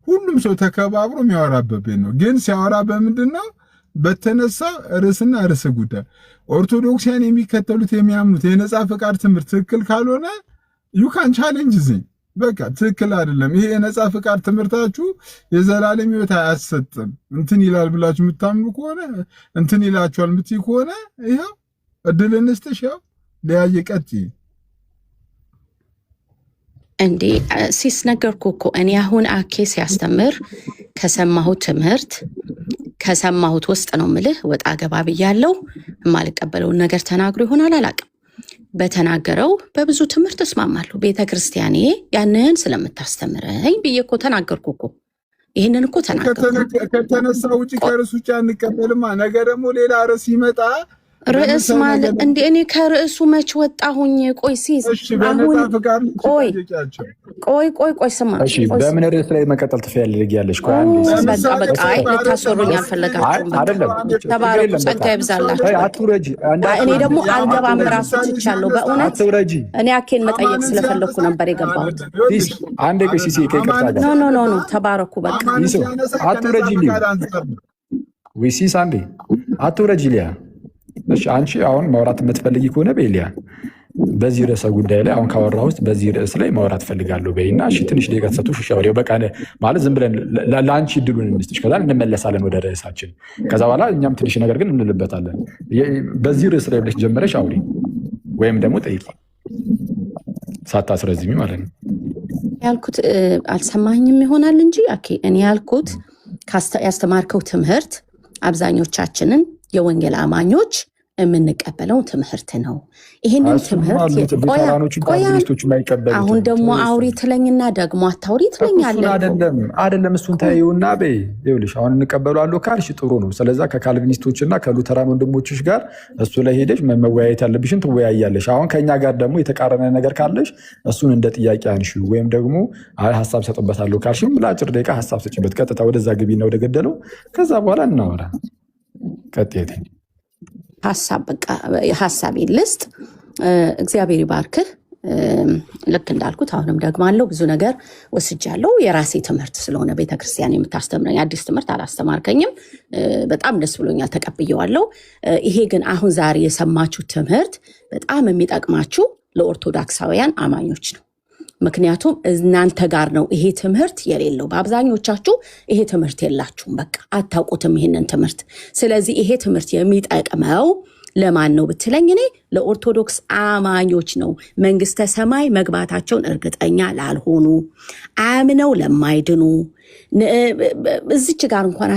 ሁሉም ሰው ተከባብሮ የሚያወራበት ቤት ነው። ግን ሲያወራ በምንድን ነው? በተነሳ ርዕስና ርዕስ ጉዳይ ኦርቶዶክሲያን የሚከተሉት የሚያምኑት የነጻ ፈቃድ ትምህርት ትክክል ካልሆነ ዩካን ቻሌንጅ ዝኝ በቃ ትክክል አይደለም፣ ይሄ የነጻ ፈቃድ ትምህርታችሁ የዘላለም ሕይወት አያሰጥም እንትን ይላል ብላችሁ የምታምኑ ከሆነ እንትን ይላችኋል የምትይ ከሆነ ይኸው እድል እንስጥሽ። ያው ሊያየ ቀጥይ እንዴ ሲስ ነገርኩ እኮ እኔ አሁን አኬ ሲያስተምር ከሰማሁት ትምህርት ከሰማሁት ውስጥ ነው ምልህ ወጣ ገባ ብያለሁ። የማልቀበለውን ነገር ተናግሮ ይሆናል አላቅም። በተናገረው በብዙ ትምህርት እስማማለሁ። ቤተ ክርስቲያኔ ያንን ስለምታስተምረኝ ብዬ እኮ ተናገርኩ እኮ። ይህንን እኮ ተናገርኩ። ከተነሳ ውጭ ከርዕስ ውጭ አንቀበልማ። ነገ ደግሞ ሌላ ርዕስ ይመጣ። ርዕስ ማለት እንደ እኔ ከርዕሱ መች ወጣሁኝ? ቆይ ሲስ አሁን ቆይ ስማ፣ እሺ በምን ርዕስ ላይ መቀጠል ትፈልጊያለሽ? ቆይ አንዴ በቃ ልታስወሩኝ አልፈለጋችሁም። አይደለም ተባረኩ፣ ጸጋ ይብዛላችሁ። አትውረጂ። እኔ ደግሞ አልገባም ራሱ ትቻለሁ። በእውነት አትውረጂ። እኔ አኬን መጠየቅ ስለፈለኩ ነበር የገባሁት። አንዴ ቆይ ሲሲ ከይቅርታ ጋር ኖ ተባረኩ። በቃ አትውረጂ። ዊሲስ አንዴ አትውረጂ ሊያ። እሺ አንቺ አሁን ማውራት የምትፈልጊ ከሆነ በሊያ በዚህ ርዕሰ ጉዳይ ላይ አሁን ካወራሁት በዚህ ርዕስ ላይ ማውራት ፈልጋለሁ በይና፣ እሺ ትንሽ ደቂቃ ተሰጥቶሽ ሻወሪው በቃ ማለት ዝም ብለን ለአንቺ እድሉን እንስጥሽ፣ ከዛ እንመለሳለን ወደ ርዕሳችን። ከዛ በኋላ እኛም ትንሽ ነገር ግን እንልበታለን። በዚህ ርዕስ ላይ ብለሽ ጀመረሽ አውሪ ወይም ደግሞ ጠይቂ፣ ሳታስረዝሚ ማለት ነው። ያልኩት አልሰማኝም ይሆናል እንጂ አኬ እኔ ያልኩት ያስተማርከው ትምህርት አብዛኞቻችንን የወንጌል አማኞች የምንቀበለው ትምህርት ነው። ይህንን ትምህርት አሁን ደግሞ አውሪ ትለኝና ደግሞ አታውሪ ትለኛለህ። አይደለም እሱን ታዩና በይ ይኸውልሽ፣ አሁን እንቀበሏለሁ ካልሽ ጥሩ ነው። ስለዛ ከካልቪኒስቶችና ከሉተራን ወንድሞችሽ ጋር እሱ ላይ ሄደሽ መወያየት ያለብሽን ትወያያለሽ። አሁን ከኛ ጋር ደግሞ የተቃረነ ነገር ካለሽ እሱን እንደ ጥያቄ አንሺ፣ ወይም ደግሞ ሀሳብ ሰጥበታለሁ ካልሽም ለአጭር ደቂቃ ሀሳብ ስጭበት። ቀጥታ ወደዛ ግቢና ወደ ገደለው፣ ከዛ በኋላ እናወራ። ቀጥታ ሀሳብ በቃ ሀሳቤን ልስጥ። እግዚአብሔር ይባርክህ። ልክ እንዳልኩት አሁንም ደግማለሁ፣ ብዙ ነገር ወስጃለሁ። የራሴ ትምህርት ስለሆነ ቤተክርስቲያን የምታስተምረኝ አዲስ ትምህርት አላስተማርከኝም። በጣም ደስ ብሎኛል፣ ተቀብየዋለሁ። ይሄ ግን አሁን ዛሬ የሰማችሁ ትምህርት በጣም የሚጠቅማችሁ ለኦርቶዶክሳውያን አማኞች ነው። ምክንያቱም እናንተ ጋር ነው ይሄ ትምህርት የሌለው። በአብዛኞቻችሁ ይሄ ትምህርት የላችሁም፣ በቃ አታውቁትም ይሄንን ትምህርት። ስለዚህ ይሄ ትምህርት የሚጠቅመው ለማን ነው ብትለኝ፣ እኔ ለኦርቶዶክስ አማኞች ነው። መንግስተ ሰማይ መግባታቸውን እርግጠኛ ላልሆኑ፣ አምነው ለማይድኑ፣ እዚች ጋር እንኳን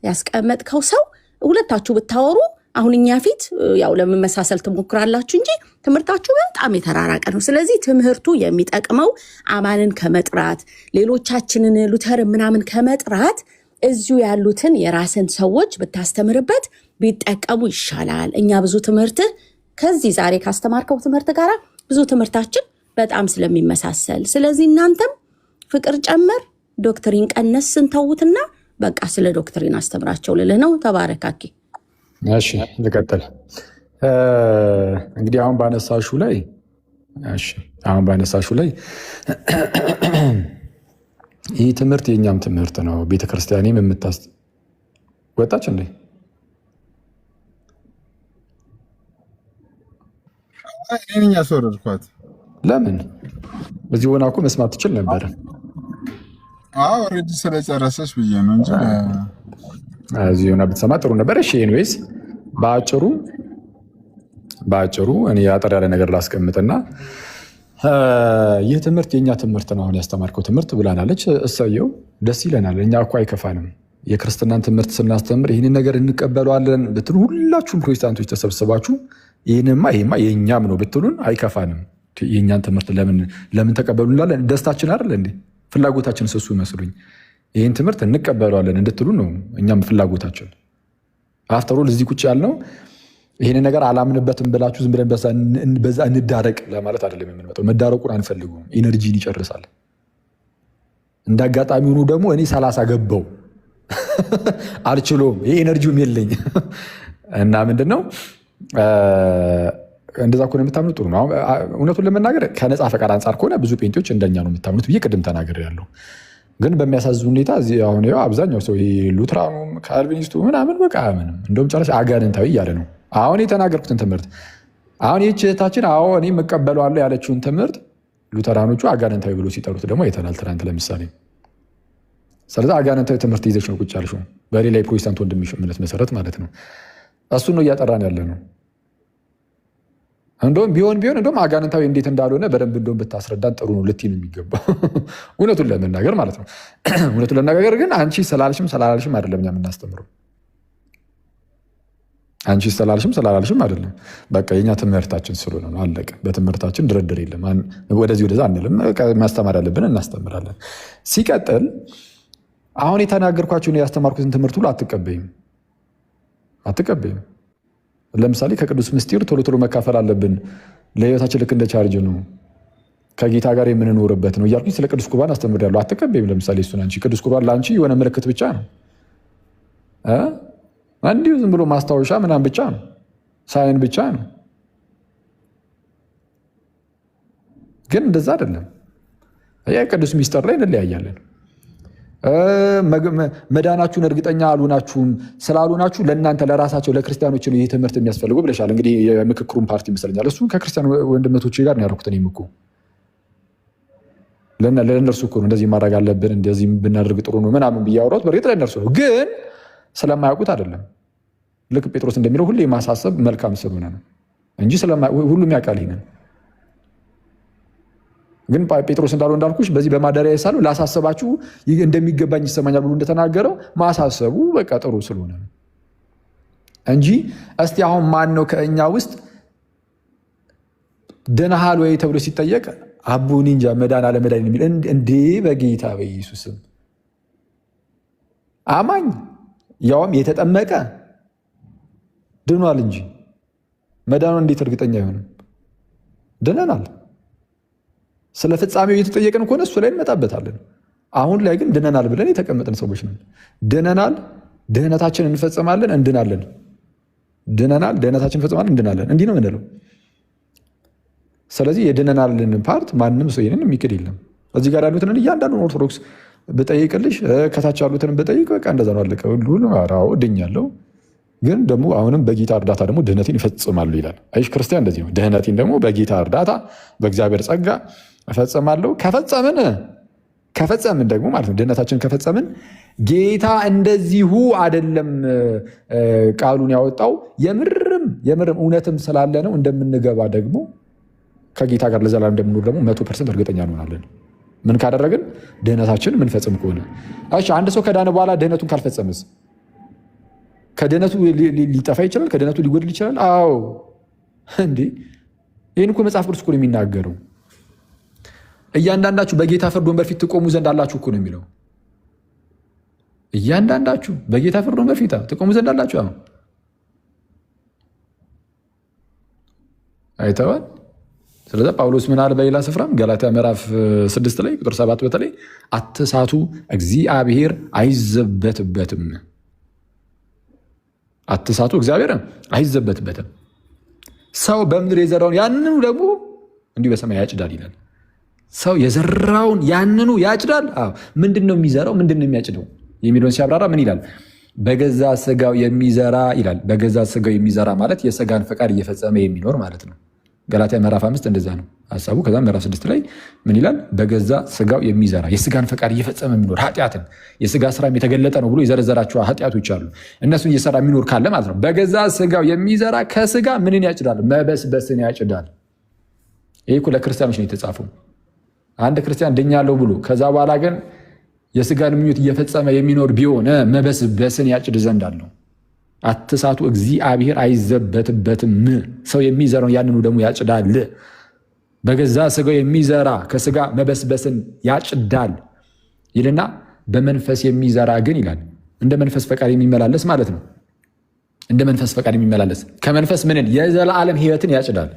ያስቀመጥከው ሰው ሁለታችሁ ብታወሩ አሁን እኛ ፊት ያው ለመመሳሰል ትሞክራላችሁ እንጂ ትምህርታችሁ በጣም የተራራቀ ነው። ስለዚህ ትምህርቱ የሚጠቅመው አማንን ከመጥራት ሌሎቻችንን ሉተር ምናምን ከመጥራት እዚሁ ያሉትን የራስን ሰዎች ብታስተምርበት ቢጠቀሙ ይሻላል። እኛ ብዙ ትምህርት ከዚህ ዛሬ ካስተማርከው ትምህርት ጋር ብዙ ትምህርታችን በጣም ስለሚመሳሰል፣ ስለዚህ እናንተም ፍቅር ጨመር ዶክትሪን ቀነስ ስንተውትና በቃ ስለ ዶክትሪን አስተምራቸው ልልህ ነው። ተባረካኪ። እሺ ልቀጥል። እንግዲህ አሁን ባነሳሹ ላይ ይህ ትምህርት የእኛም ትምህርት ነው። ቤተክርስቲያኔም ወጣች እንዴ? እኔን ያስወረድኳት ለምን? በዚህ ሆና እኮ መስማት ትችል ነበረ። ኦልሬዲ ስለጨረሰች ብዬ ነው እንጂ እዚህ ሆና ብትሰማ ጥሩ ነበር። እሺ ኤኒዌይስ በአጭሩ እኔ አጠር ያለ ነገር ላስቀምጥና ይህ ትምህርት የእኛ ትምህርት ነው፣ አሁን ያስተማርከው ትምህርት ብላናለች። እሰየው፣ ደስ ይለናል። እኛ እኮ አይከፋንም። የክርስትናን ትምህርት ስናስተምር ይህንን ነገር እንቀበለዋለን ብትሉ ሁላችሁም ፕሮቴስታንቶች ተሰብስባችሁ ይህማ የእኛም ነው ብትሉን አይከፋንም። የእኛን ትምህርት ለምን ተቀበሉ እንላለን። ደስታችን አይደለ እንዴ? ፍላጎታችን ስሱ ይመስሉኝ ይህን ትምህርት እንቀበለዋለን እንድትሉ ነው እኛም ፍላጎታችን። አፍተሮል እዚህ ቁጭ ያልነው ይህን ነገር አላምንበትም ብላችሁ ዝም ብለን በዛ እንዳረቅ ለማለት አይደለም የምንመጣው። መዳረቁን አንፈልጉም፣ ኢነርጂን ይጨርሳል። እንደ አጋጣሚ ሆኖ ደግሞ እኔ 30 ገባው አልችሎም፣ ይሄ ኤነርጂውም የለኝ እና ምንድነው እንደዛ ከሆነ የምታምኑት ጥሩ ነው። እውነቱን ለመናገር ከነፃ ፈቃድ አንጻር ከሆነ ብዙ ጴንጤዎች እንደኛ ነው የምታምኑት ብዬ ቅድም ተናግሬያለሁ። ግን በሚያሳዝን ሁኔታ አሁን አብዛኛው ሰው ሉትራኑም ካልቪኒስቱ ምናምን በቃ ምንም እንደውም ጨራሽ አጋንንታዊ እያለ ነው። አሁን የተናገርኩትን ትምህርት አሁን ይህች እህታችን እኔ እቀበለዋለሁ ያለችውን ትምህርት ሉተራኖቹ አጋንንታዊ ብሎ ሲጠሩት ደግሞ አይተናል ትናንት ለምሳሌ። ስለዚህ አጋንንታዊ ትምህርት ይዘሽ ነው ቁጭ ያልሽው በሌላ የፕሮቴስታንት ወንድምሽ እምነት መሰረት ማለት ነው። እሱን ነው እያጠራን ያለ ነው። እንደውም ቢሆን እንደውም አጋንንታዊ እንዴት እንዳልሆነ በደንብ እንደውም ብታስረዳን ጥሩ ነው ልትይ ነው የሚገባው እውነቱን ለመናገር ማለት ነው። እውነቱን ለመናገር ግን አንቺ ስላላልሽም አይደለም እኛ የምናስተምረው። አንቺ ስላላልሽም አይደለም። በቃ የኛ ትምህርታችን ስለሆነ ነው፣ አለቀ። በትምህርታችን ድርድር የለም። ወደዚህ ወደዛ አንልም። ማስተማር ያለብን እናስተምራለን። ሲቀጥል አሁን የተናገርኳችሁን ያስተማርኩትን ትምህርት ሁሉ አትቀበይም። ለምሳሌ ከቅዱስ ምስጢር ቶሎ መካፈል አለብን፣ ለህይወታችን ልክ እንደ ቻርጅ ነው፣ ከጌታ ጋር የምንኖርበት ነው እያልኩኝ ስለ ቅዱስ ቁርባን አስተምሬያለሁ። አትቀበይም። ለምሳሌ እሱን አንቺ ቅዱስ ቁርባን ለአንቺ የሆነ ምልክት ብቻ ነው፣ እንዲሁ ዝም ብሎ ማስታወሻ ምናምን ብቻ ነው፣ ሳይን ብቻ ነው። ግን እንደዛ አይደለም። ቅዱስ ምስጢር ላይ እንለያያለን። መዳናችሁን እርግጠኛ አልሆናችሁም። ስላልሆናችሁ ለእናንተ ለራሳቸው ለክርስቲያኖች ነው ይህ ትምህርት የሚያስፈልገው ብለሻል። እንግዲህ የምክክሩን ፓርቲ ይመስለኛል። እሱ ከክርስቲያን ወንድመቶች ጋር ነው ያደረኩት። እኔም እኮ ለእነርሱ እኮ ነው እንደዚህ ማድረግ አለብን፣ እንደዚህ ብናደርግ ጥሩ ነው ምናምን ብዬ አወራሁት። በእርግጥ ለእነርሱ ነው፣ ግን ስለማያውቁት አይደለም። ልክ ጴጥሮስ እንደሚለው ሁሌ ማሳሰብ መልካም ስለሆነ ነው እንጂ ሁሉም ያውቃል ይሄንን። ግን ጴጥሮስ እንዳልኩሽ በዚህ በማደሪያ ሳለሁ ላሳሰባችሁ እንደሚገባኝ ይሰማኛል ብሎ እንደተናገረው ማሳሰቡ በቃ ጥሩ ስለሆነ ነው እንጂ እስቲ አሁን ማን ነው ከእኛ ውስጥ ድነሃል ወይ ተብሎ ሲጠየቅ አቡኒ እንጃ መዳን አለመዳን የሚል እንዴ? በጌታ በኢየሱስም አማኝ ያውም የተጠመቀ ድኗል እንጂ መዳኑን እንዴት እርግጠኛ አይሆንም? ድነናል። ስለ ፍጻሜው እየተጠየቅን ከሆነ እሱ ላይ እንመጣበታለን። አሁን ላይ ግን ድነናል ብለን የተቀመጥን ሰዎች ነን። ድነናል፣ ድህነታችን እንፈጽማለን፣ እንድናለን። ድነናል፣ ድህነታችን እንፈጽማለን፣ እንድናለን። እንዲህ ነው የምንለው። ስለዚህ የድነናልን ፓርት ማንም ሰው ይህንን የሚክድ የለም። እዚህ ጋር ያሉትን እያንዳንዱን ኦርቶዶክስ ብጠይቅልሽ ከታች ያሉትን ብጠይቅ በቃ እንደዛ ነው አለቀ። ሁሉ ድኛለሁ ግን ደግሞ አሁንም በጌታ እርዳታ ደግሞ ድህነቴን ይፈጽማሉ ይላል። አይሽ ክርስቲያን እንደዚህ ነው። ድህነቴን ደግሞ በጌታ እርዳታ በእግዚአብሔር ጸጋ እፈጽማለሁ። ከፈጸምን ደግሞ ማለት ነው ድህነታችንን ከፈጸምን ጌታ እንደዚሁ አይደለም ቃሉን ያወጣው የምርም እውነትም ስላለ ነው እንደምንገባ ደግሞ ከጌታ ጋር ለዘላለም እንደምንኖር ደግሞ 100% እርግጠኛ እንሆናለን። ምን ካደረግን? ድህነታችን ምንፈጽም ከሆነ። እሺ አንድ ሰው ከዳነ በኋላ ድህነቱን ካልፈጸምስ? ከድህነቱ ሊጠፋ ይችላል? ከድህነቱ ሊጎድል ይችላል? አዎ እንዴ! ይህን እኮ መጽሐፍ ቅዱስ እኮ ነው የሚናገረው። እያንዳንዳችሁ በጌታ ፍርድ ወንበር ፊት ትቆሙ ዘንድ አላችሁ እኮ ነው የሚለው። እያንዳንዳችሁ በጌታ ፍርድ ወንበር ፊት ትቆሙ ዘንድ አላችሁ። አይተዋል። ስለዚህ ጳውሎስ ምን አለ በሌላ ስፍራም ገላትያ ምዕራፍ 6 ላይ ቁጥር 7 በተለይ አትሳቱ፣ እግዚአብሔር አይዘበትበትም። አትሳቱ፣ እግዚአብሔር አይዘበትበትም። ሰው በምድር የዘራውን ያንኑ ደግሞ እንዲሁ በሰማይ ያጭዳል ይላል። ሰው የዘራውን ያንኑ ያጭዳል። ምንድን ነው የሚዘራው? ምንድን ነው የሚያጭደው የሚለውን ሲያብራራ ምን ይላል? በገዛ ስጋው የሚዘራ ይላል። በገዛ ስጋው የሚዘራ ማለት የስጋን ፈቃድ እየፈጸመ የሚኖር ማለት ነው። ገላትያ ምዕራፍ 5 እንደዛ ነው ሀሳቡ። ከዛ ምዕራፍ 6 ላይ ምን ይላል? በገዛ ስጋው የሚዘራ የስጋን ፈቃድ እየፈጸመ የሚኖር ኃጢአትን፣ የስጋ ስራም የተገለጠ ነው ብሎ የዘረዘራቸው ኃጢአቶች አሉ። እነሱን እየሰራ የሚኖር ካለ ማለት ነው በገዛ ስጋው የሚዘራ ከስጋ ምንን ያጭዳል? መበስበስን ያጭዳል። ይህ እኮ ለክርስቲያኖች ነው የተጻፈው። አንድ ክርስቲያን ድኛለሁ ብሎ ከዛ በኋላ ግን የስጋን ምኞት እየፈጸመ የሚኖር ቢሆን መበስበስን ያጭድ ዘንድ አለው። አትሳቱ፣ እግዚአብሔር አይዘበትበትም። ሰው የሚዘራውን ያንኑ ደግሞ ያጭዳል። በገዛ ስጋው የሚዘራ ከስጋ መበስበስን ያጭዳል ይልና በመንፈስ የሚዘራ ግን ይላል እንደ መንፈስ ፈቃድ የሚመላለስ ማለት ነው። እንደ መንፈስ ፈቃድ የሚመላለስ ከመንፈስ ምንን? የዘላለም ሕይወትን ያጭዳል።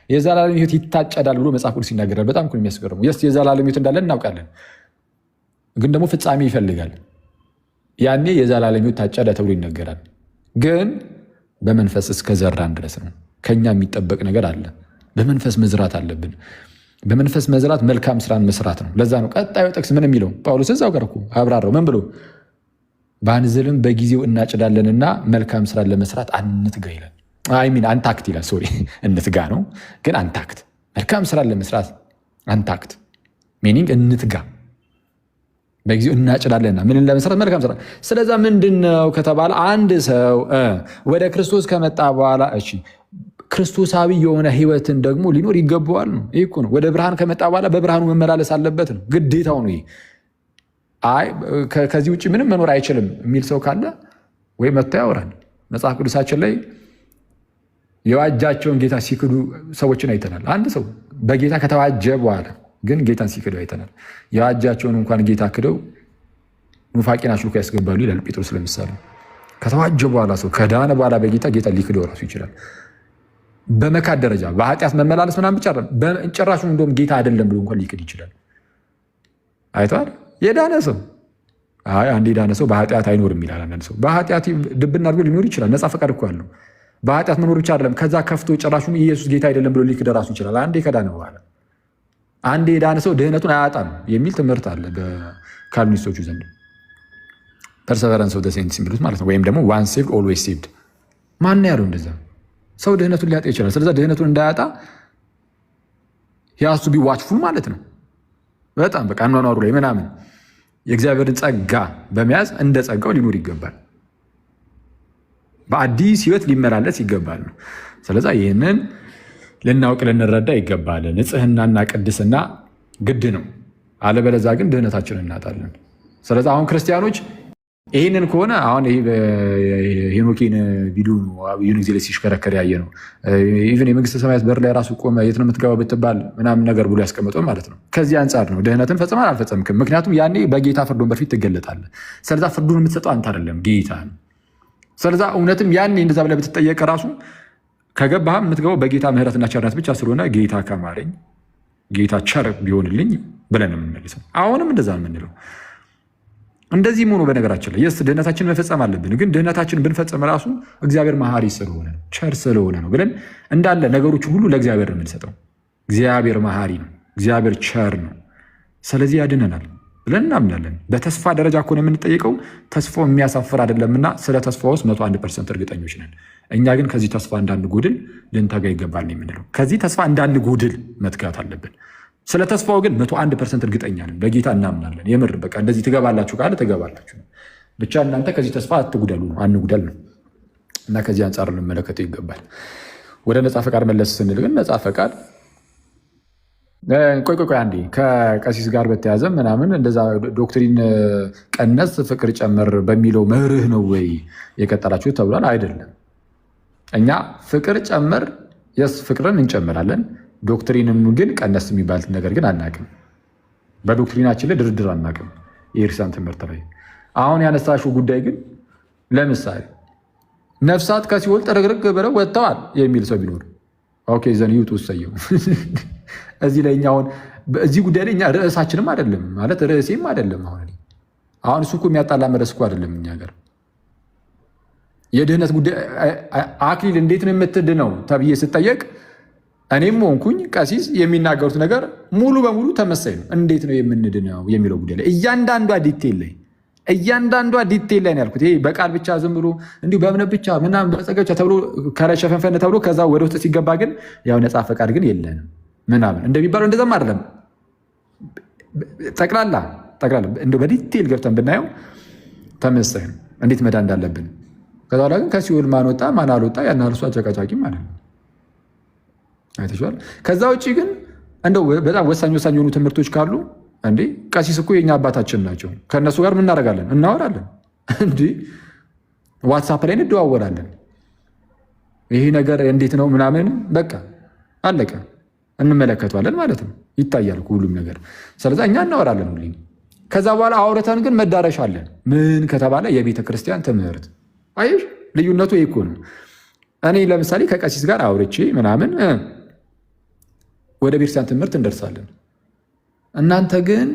የዘላለም ሕይወት ይታጨዳል ብሎ መጽሐፍ ቅዱስ ይናገራል። በጣም እኮ የሚያስገርመው የዘላለም ሕይወት እንዳለን እናውቃለን፣ ግን ደግሞ ፍጻሜ ይፈልጋል። ያኔ የዘላለም ሕይወት ታጨደ ተብሎ ይነገራል። ግን በመንፈስ እስከዘራን ድረስ ነው። ከኛ የሚጠበቅ ነገር አለ። በመንፈስ መዝራት አለብን። በመንፈስ መዝራት መልካም ስራን መስራት ነው። ለዛ ነው ቀጣዩ ጥቅስ ምን የሚለው ጳውሎስ እዛው ጋር እኮ አብራራው። ምን ብሎ? ባንዝልም በጊዜው እናጭዳለንና መልካም ስራን ለመስራት አንትጋ ይላል። አንታክት ይላል። ሶሪ እንትጋ ነው፣ ግን አንታክት። መልካም ስራን ለመስራት አንታክት ሚኒንግ እንትጋ። በጊዜው እናጭዳለንና ምንን ለመስራት? መልካም ስራ። ስለዛ ምንድነው ከተባለ አንድ ሰው ወደ ክርስቶስ ከመጣ በኋላ እሺ ክርስቶሳዊ የሆነ ህይወትን ደግሞ ሊኖር ይገባዋል ነው። ይህ እኮ ነው። ወደ ብርሃን ከመጣ በኋላ በብርሃኑ መመላለስ አለበት ነው፣ ግዴታው ነው። ይሄ ከዚህ ውጭ ምንም መኖር አይችልም የሚል ሰው ካለ ወይ መጥቶ ያወራል። መጽሐፍ ቅዱሳችን ላይ የዋጃቸውን ጌታ ሲክዱ ሰዎችን አይተናል። አንድ ሰው በጌታ ከተዋጀ በኋላ ግን ጌታን ሲክዱ አይተናል። የዋጃቸውን እንኳን ጌታ ክደው ኑፋቄን አሽልኮ ያስገባሉ ይላል ጴጥሮስ ለምሳሌ። ከተዋጀ በኋላ ሰው ከዳነ በኋላ በጌታ ሊክደው ራሱ ይችላል። በመካድ ደረጃ በኃጢአት መመላለስ ምናምን ብቻ ጭራሹ እንደውም ጌታ አይደለም ብሎ እንኳን ሊክድ ይችላል። አይተዋል። የዳነ ሰው አንድ የዳነ ሰው በኃጢአት አይኖርም ይላል። አንዳንድ ሰው በኃጢአት ድብና አድርጎ ሊኖር ይችላል። ነፃ ፈቃድ እኮ አለው። በኃጢአት መኖር ብቻ አይደለም፣ ከዛ ከፍቶ ጭራሹን ኢየሱስ ጌታ አይደለም ብሎ ሊክድ ራሱ ይችላል። አንዴ ከዳነ በኋላ አንዴ የዳነ ሰው ድህነቱን አያጣም የሚል ትምህርት አለ በካልቪኒስቶቹ ዘንድ። ፐርሰቨራንስ ኦፍ ዘ ሴንትስ የሚሉት ማለት ነው። ወይም ደግሞ ዋንስ ሴቭድ ኦልዌይስ ሴቭድ። ማን ያለው እንደዛ? ሰው ድህነቱን ሊያጣ ይችላል። ስለዛ ድህነቱን እንዳያጣ ሂያሱ ቢ ዋችፉል ማለት ነው። በጣም በቃ አኗኗሩ ላይ ምናምን የእግዚአብሔርን ጸጋ በመያዝ እንደ ጸጋው ሊኖር ይገባል። በአዲስ ህይወት ሊመላለስ ይገባል ነው። ስለዛ ይህንን ልናውቅ ልንረዳ ይገባል። ንጽህናና ቅድስና ግድ ነው። አለበለዛ ግን ድህነታችንን እናጣለን። ስለዛ አሁን ክርስቲያኖች ይህንን ከሆነ አሁን ሄኖኪን ቪዲዮ የሆነ ጊዜ ላይ ሲሽከረከር ያየ ነው። ኢቨን የመንግስተ ሰማያት በር ላይ ራሱ ቆመ የት ነው የምትገባው ብትባል ምናምን ነገር ብሎ ያስቀመጠው ማለት ነው። ከዚህ አንጻር ነው ድህነትን ፈጽመሃል አልፈጸምክም። ምክንያቱም ያኔ በጌታ ፍርድ ወንበር ፊት ትገለጣለህ። ስለዛ ፍርዱን የምትሰጠው አንተ አይደለም ጌታ ነው። ስለዛ እውነትም ያኔ እንደዛ ብለህ ብትጠየቅ ራሱ ከገባህም የምትገባው በጌታ ምሕረትና ቸርነት ብቻ ስለሆነ ጌታ ከማረኝ ጌታ ቸር ቢሆንልኝ ብለን የምንመልሰው አሁንም እንደዛ የምንለው እንደዚህም ሆኖ በነገራችን ላይ ድህነታችንን መፈጸም አለብን። ግን ድህነታችንን ብንፈጸም ራሱ እግዚአብሔር መሐሪ ስለሆነ ነው ቸር ስለሆነ ነው ብለን እንዳለ ነገሮችን ሁሉ ለእግዚአብሔር ነው የምንሰጠው። እግዚአብሔር መሐሪ ነው። እግዚአብሔር ቸር ነው። ስለዚህ ያድነናል ብለን እናምናለን። በተስፋ ደረጃ እኮ ነው የምንጠይቀው። ተስፋው የሚያሳፍር አይደለምና ስለ ተስፋ ውስጥ 101% እርግጠኞች ነን። እኛ ግን ከዚህ ተስፋ እንዳንጎድል ልንተጋ ይገባል ነው የምንለው። ከዚህ ተስፋ እንዳንጎድል መትጋት አለብን። ስለ ተስፋው ግን 101% እርግጠኛ ነን። በጌታ እናምናለን። የምር በቃ እንደዚህ ትገባላችሁ ካለ ትገባላችሁ። ብቻ እናንተ ከዚህ ተስፋ አትጉደሉ ነው፣ አንጉደል ነው። እና ከዚህ አንጻር ልንመለከተው ይገባል። ወደ ነፃ ፈቃድ መለስ ስንል ግን ነፃ ፈቃድ ቆይ አንዴ ከቀሲስ ጋር በተያዘ ምናምን እንደዛ ዶክትሪን ቀነስ ፍቅር ጨመር በሚለው መርህ ነው ወይ የቀጠላችሁ ተብሏል። አይደለም። እኛ ፍቅር ጨመር የስ ፍቅርን እንጨምራለን። ዶክትሪንን ግን ቀነስ የሚባል ነገር ግን አናቅም። በዶክትሪናችን ላይ ድርድር አናቅም። የኢርሳን ትምህርት ላይ አሁን ያነሳሽው ጉዳይ ግን ለምሳሌ ነፍሳት ከሲኦል ጥርግርግ ብለው ወጥተዋል የሚል ሰው ቢኖር ኦኬ ዘን ይውጡ ሰየው። እዚህ ላይ አሁን እዚህ ጉዳይ ላይ እኛ ርዕሳችንም አይደለም ማለት ርዕሴም አይደለም። አሁን እሱ እኮ የሚያጣላ መረስ እኮ አይደለም። እኛ ጋር የድህነት ጉዳይ አክሊል እንዴት ነው የምትድነው ተብዬ ስጠየቅ እኔም ሆንኩኝ ቀሲስ የሚናገሩት ነገር ሙሉ በሙሉ ተመሳይ ነው። እንዴት ነው የምንድነው የሚለው ጉዳይ ላይ እያንዳንዷ ዲቴል ላይ ነው ያልኩት። ይሄ በቃል ብቻ ዝም ብሎ እንዲሁ በእምነት ብቻ ምናምን በጸጋ ብቻ ተብሎ ከረሸፈንፈን ተብሎ ከዛ ወደ ውስጥ ሲገባ ግን ያው ነፃ ፈቃድ ግን የለንም ምናምን እንደሚባለው እንደዛም አይደለም። ጠቅላላ በዲቴል ገብተን ብናየው ተመሳይ ነው እንዴት መዳን እንዳለብን። ከዛ በኋላ ግን ከሲኦል ማን ወጣ ማን አልወጣ ያን እሱ አጨቃጫቂ ማለት ነው። አይተሽዋል። ከዛ ውጭ ግን እንደው በጣም ወሳኝ የሆኑ ትምህርቶች ካሉ እንዴ ቀሲስ እኮ የኛ አባታችን ናቸው። ከእነሱ ጋር ምን እናደርጋለን? እናወራለን። እንዲ ዋትሳፕ ላይ እንደዋወራለን። ይሄ ነገር እንዴት ነው ምናምን በቃ አለቀ። እንመለከተዋለን ማለት ነው። ይታያል ሁሉም ነገር። ስለዚህ እኛ እናወራለን ሁሌ። ከዛ በኋላ አውርተን ግን መዳረሻ አለን። ምን ከተባለ የቤተ ክርስቲያን ትምህርት። አየሽ ልዩነቱ ይሄ እኮ ነው። እኔ ለምሳሌ ከቀሲስ ጋር አውርቼ ምናምን ወደ ቤተክርስቲያን ትምህርት እንደርሳለን። እናንተ ግን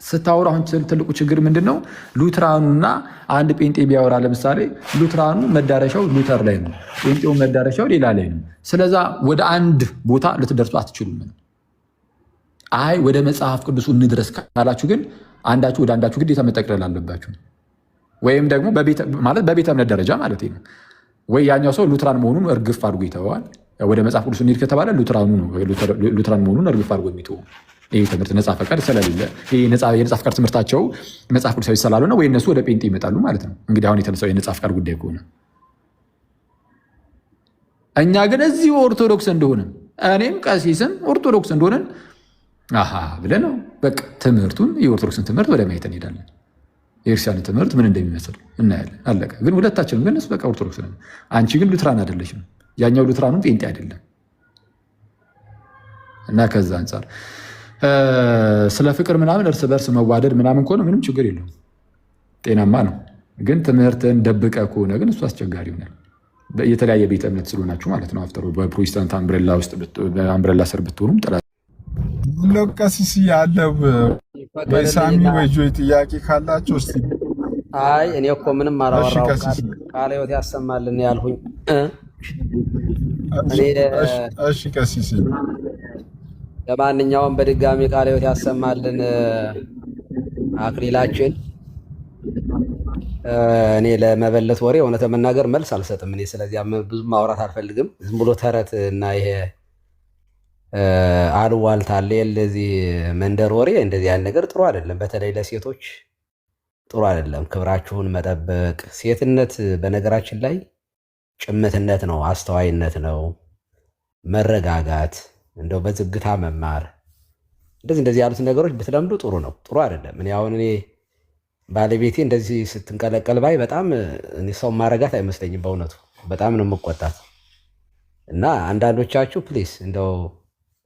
ስታወሩ አሁን ትልቁ ችግር ምንድን ነው? ሉትራኑና አንድ ጴንጤ ቢያወራ ለምሳሌ ሉትራኑ መዳረሻው ሉተር ላይ ነው፣ ጴንጤው መዳረሻው ሌላ ላይ ነው። ስለዛ ወደ አንድ ቦታ ልትደርሱ አትችሉም። አይ ወደ መጽሐፍ ቅዱሱ እንድረስ ካላችሁ ግን አንዳችሁ ወደ አንዳችሁ ግዴታ መጠቅለል አለባችሁ። ወይም ደግሞ በቤተ እምነት ደረጃ ማለት ነው። ወይ ያኛው ሰው ሉትራን መሆኑን እርግፍ አድርጎ ይተዋል። ወደ መጽሐፍ ቅዱስ እንሂድ ከተባለ ሉትራን መሆኑን እርግፍ አድርጎ የሚተው ይህ ትምህርት ነፃ ፈቃድ ስለሌለ የነፃ ፈቃድ ትምህርታቸው መጽሐፍ ቅዱሳዊ ስላልሆነ ወይ እነሱ ወደ ጴንጤ ይመጣሉ ማለት ነው። እንግዲህ አሁን የተነሳው የነፃ ፈቃድ ጉዳይ ከሆነ እኛ ግን እዚህ ኦርቶዶክስ እንደሆነ እኔም ቀሲስም ኦርቶዶክስ እንደሆነን ብለህ ነው በቃ ትምህርቱን የኦርቶዶክስን ትምህርት ወደ ማየት እንሄዳለን። የክርስቲያን ትምህርት ምን እንደሚመስል እናያለን። አለቀ። ግን ሁለታችንም ግን በቃ ኦርቶዶክስ ነን። አንቺ ግን ሉትራን አይደለሽም፣ ያኛው ሉትራኑ ጴንጤ አይደለም። እና ከዛ አንጻር ስለ ፍቅር ምናምን እርስ በርስ መዋደድ ምናምን ከሆነ ምንም ችግር የለውም፣ ጤናማ ነው። ግን ትምህርትን ደብቀ ከሆነ ግን እሱ አስቸጋሪ ይሆናል። የተለያየ ቤተ እምነት ስለሆናችሁ ማለት ነው። አፍተሩ በፕሮቴስታንት አምብሬላ ስር ብትሆኑም ቀሲስ ያለው ወይ ሳሚ ወይ ጆይ ጥያቄ ካላችሁ እስቲ። አይ እኔ እኮ ምንም አላወራሁም። ቃለ ሕይወት ያሰማልን ያልሁኝ። እሺ ቀሲስ፣ ለማንኛውም በድጋሚ ቃለ ሕይወት ያሰማልን አክሊላችን። እኔ ለመበለት ወሬ እውነት መናገር መልስ አልሰጥም። እኔ ስለዚያ ብዙ ማውራት አልፈልግም። ዝም ብሎ ተረት እና ይሄ አልዋልታለ እንደዚህ መንደር ወሬ እንደዚህ ያን ነገር ጥሩ አይደለም። በተለይ ለሴቶች ጥሩ አይደለም። ክብራችሁን መጠበቅ። ሴትነት በነገራችን ላይ ጭምትነት ነው፣ አስተዋይነት ነው፣ መረጋጋት፣ እንደው በዝግታ መማር፣ እንደዚህ ያሉት ነገሮች ብትለምዱ ጥሩ ነው። ጥሩ አይደለም። እኔ ባለቤቴ እንደዚህ ስትንቀለቀል ባይ በጣም ሰው ማረጋት አይመስለኝም። በእውነቱ በጣም ነው የምቆጣት። እና አንዳንዶቻችሁ ፕሊስ እንደው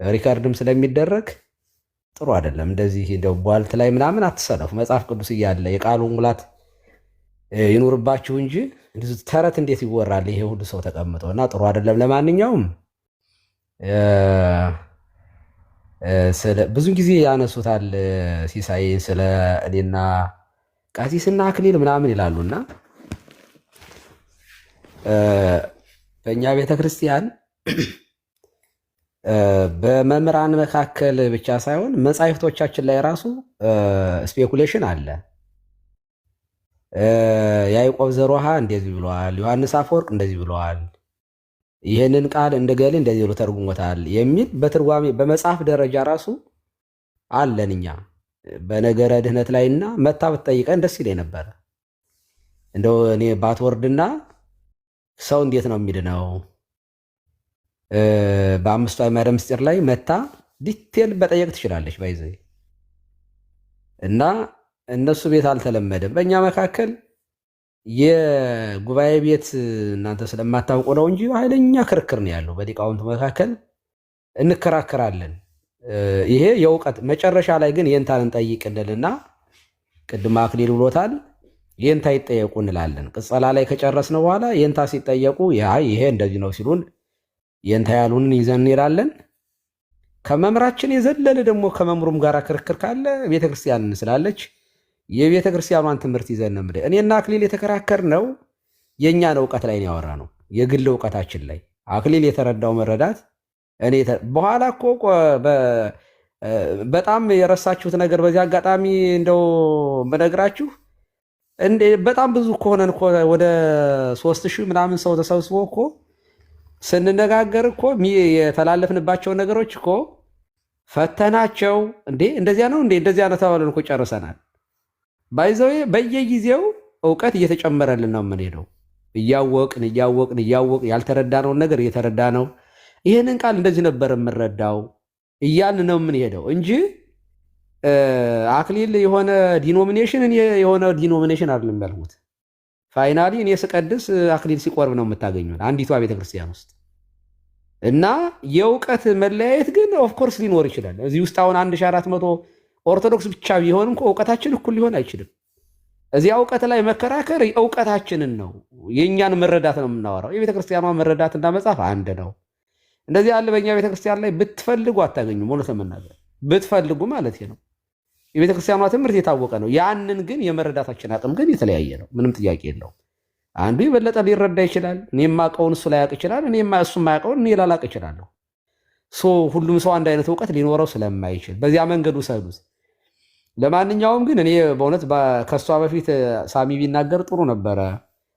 ሪካርድም ስለሚደረግ ጥሩ አይደለም። እንደዚህ እንደው ቧልት ላይ ምናምን አትሰለፉ። መጽሐፍ ቅዱስ እያለ የቃሉ ሙላት ይኑርባችሁ እንጂ ተረት እንዴት ይወራል? ይሄ ሁሉ ሰው ተቀምጦ እና ጥሩ አይደለም። ለማንኛውም ብዙ ጊዜ ያነሱታል ሲሳይን ስለ እኔና ቀሲስና አክሊል ምናምን ይላሉና በእኛ ቤተክርስቲያን በመምህራን መካከል ብቻ ሳይሆን መጻሕፍቶቻችን ላይ ራሱ ስፔኩሌሽን አለ። ያዕቆብ ዘሮሃ እንደዚህ ብለዋል፣ ዮሐንስ አፈወርቅ እንደዚህ ብለዋል፣ ይህንን ቃል እንደገሌ እንደዚህ ብሎ ተርጉሞታል የሚል በትርጓሜ በመጽሐፍ ደረጃ ራሱ አለን። እኛ በነገረ ድህነት ላይና መታ ብትጠይቀን ደስ ይለኝ ነበረ። እንደው እኔ ባትወርድና ሰው እንዴት ነው የሚድነው በአምስቱ አዕማደ ምስጢር ላይ መታ ዲቴል በጠየቅ ትችላለች። ባይዘ እና እነሱ ቤት አልተለመደም። በእኛ መካከል የጉባኤ ቤት እናንተ ስለማታውቁ ነው እንጂ ኃይለኛ ክርክር ነው ያለው። በሊቃውንቱ መካከል እንከራከራለን። ይሄ የእውቀት መጨረሻ ላይ ግን የንታን እንጠይቅልንና ቅድም አክሊል ብሎታል፣ የንታ ይጠየቁ እንላለን። ቅጸላ ላይ ከጨረስነው በኋላ የንታ ሲጠየቁ ይሄ እንደዚህ ነው ሲሉን የንታ ያሉንን ይዘን እንሄዳለን። ከመምራችን የዘለለ ደግሞ ከመምሩም ጋር ክርክር ካለ ቤተክርስቲያን ስላለች የቤተ ክርስቲያኗን ትምህርት ይዘን ነው። እኔና አክሊል የተከራከር ነው የእኛን እውቀት ላይ ነው ያወራ ነው፣ የግል እውቀታችን ላይ አክሊል የተረዳው መረዳት እኔ በኋላ እኮ በጣም የረሳችሁት ነገር በዚህ አጋጣሚ እንደው በነግራችሁ በጣም ብዙ ከሆነን እኮ ወደ 3000 ምናምን ሰው ተሰብስቦ እኮ ስንነጋገር እኮ የተላለፍንባቸውን ነገሮች እኮ ፈተናቸው። እንደዚያ ነው እንደዚያ ነው ተባለን እኮ ጨርሰናል። ባይዘው በየጊዜው እውቀት እየተጨመረልን ነው የምንሄደው። እያወቅን ያልተረዳነውን ነገር እየተረዳ ነው። ይህንን ቃል እንደዚህ ነበር የምንረዳው እያልን ነው የምንሄደው እንጂ አክሊል የሆነ ዲኖሚኔሽን የሆነ ዲኖሚኔሽን አይደለም ያልኩት። ፋይናሊ እኔ ስቀድስ አክሊል ሲቆርብ ነው የምታገኙት አንዲቷ ቤተክርስቲያን ውስጥ። እና የእውቀት መለያየት ግን ኦፍኮርስ ሊኖር ይችላል። እዚህ ውስጥ አሁን 1400 ኦርቶዶክስ ብቻ ቢሆን እንኳ እውቀታችን እኩል ሊሆን አይችልም። እዚያ እውቀት ላይ መከራከር እውቀታችንን ነው፣ የእኛን መረዳት ነው የምናወራው። የቤተክርስቲያኗ መረዳትና መጽሐፍ አንድ ነው። እንደዚህ ያለ በእኛ ቤተክርስቲያን ላይ ብትፈልጉ አታገኙም። እውነት ለመናገር ብትፈልጉ ማለት ነው። የቤተክርስቲያኗ ትምህርት የታወቀ ነው። ያንን ግን የመረዳታችን አቅም ግን የተለያየ ነው። ምንም ጥያቄ የለው። አንዱ የበለጠ ሊረዳ ይችላል። እኔ የማውቀውን እሱ ላያውቅ ይችላል። እሱ የማያውቀውን እኔ ላላውቅ ይችላለሁ። ሁሉም ሰው አንድ አይነት እውቀት ሊኖረው ስለማይችል በዚያ መንገዱ ሰዱት። ለማንኛውም ግን እኔ በእውነት ከእሷ በፊት ሳሚ ቢናገር ጥሩ ነበረ።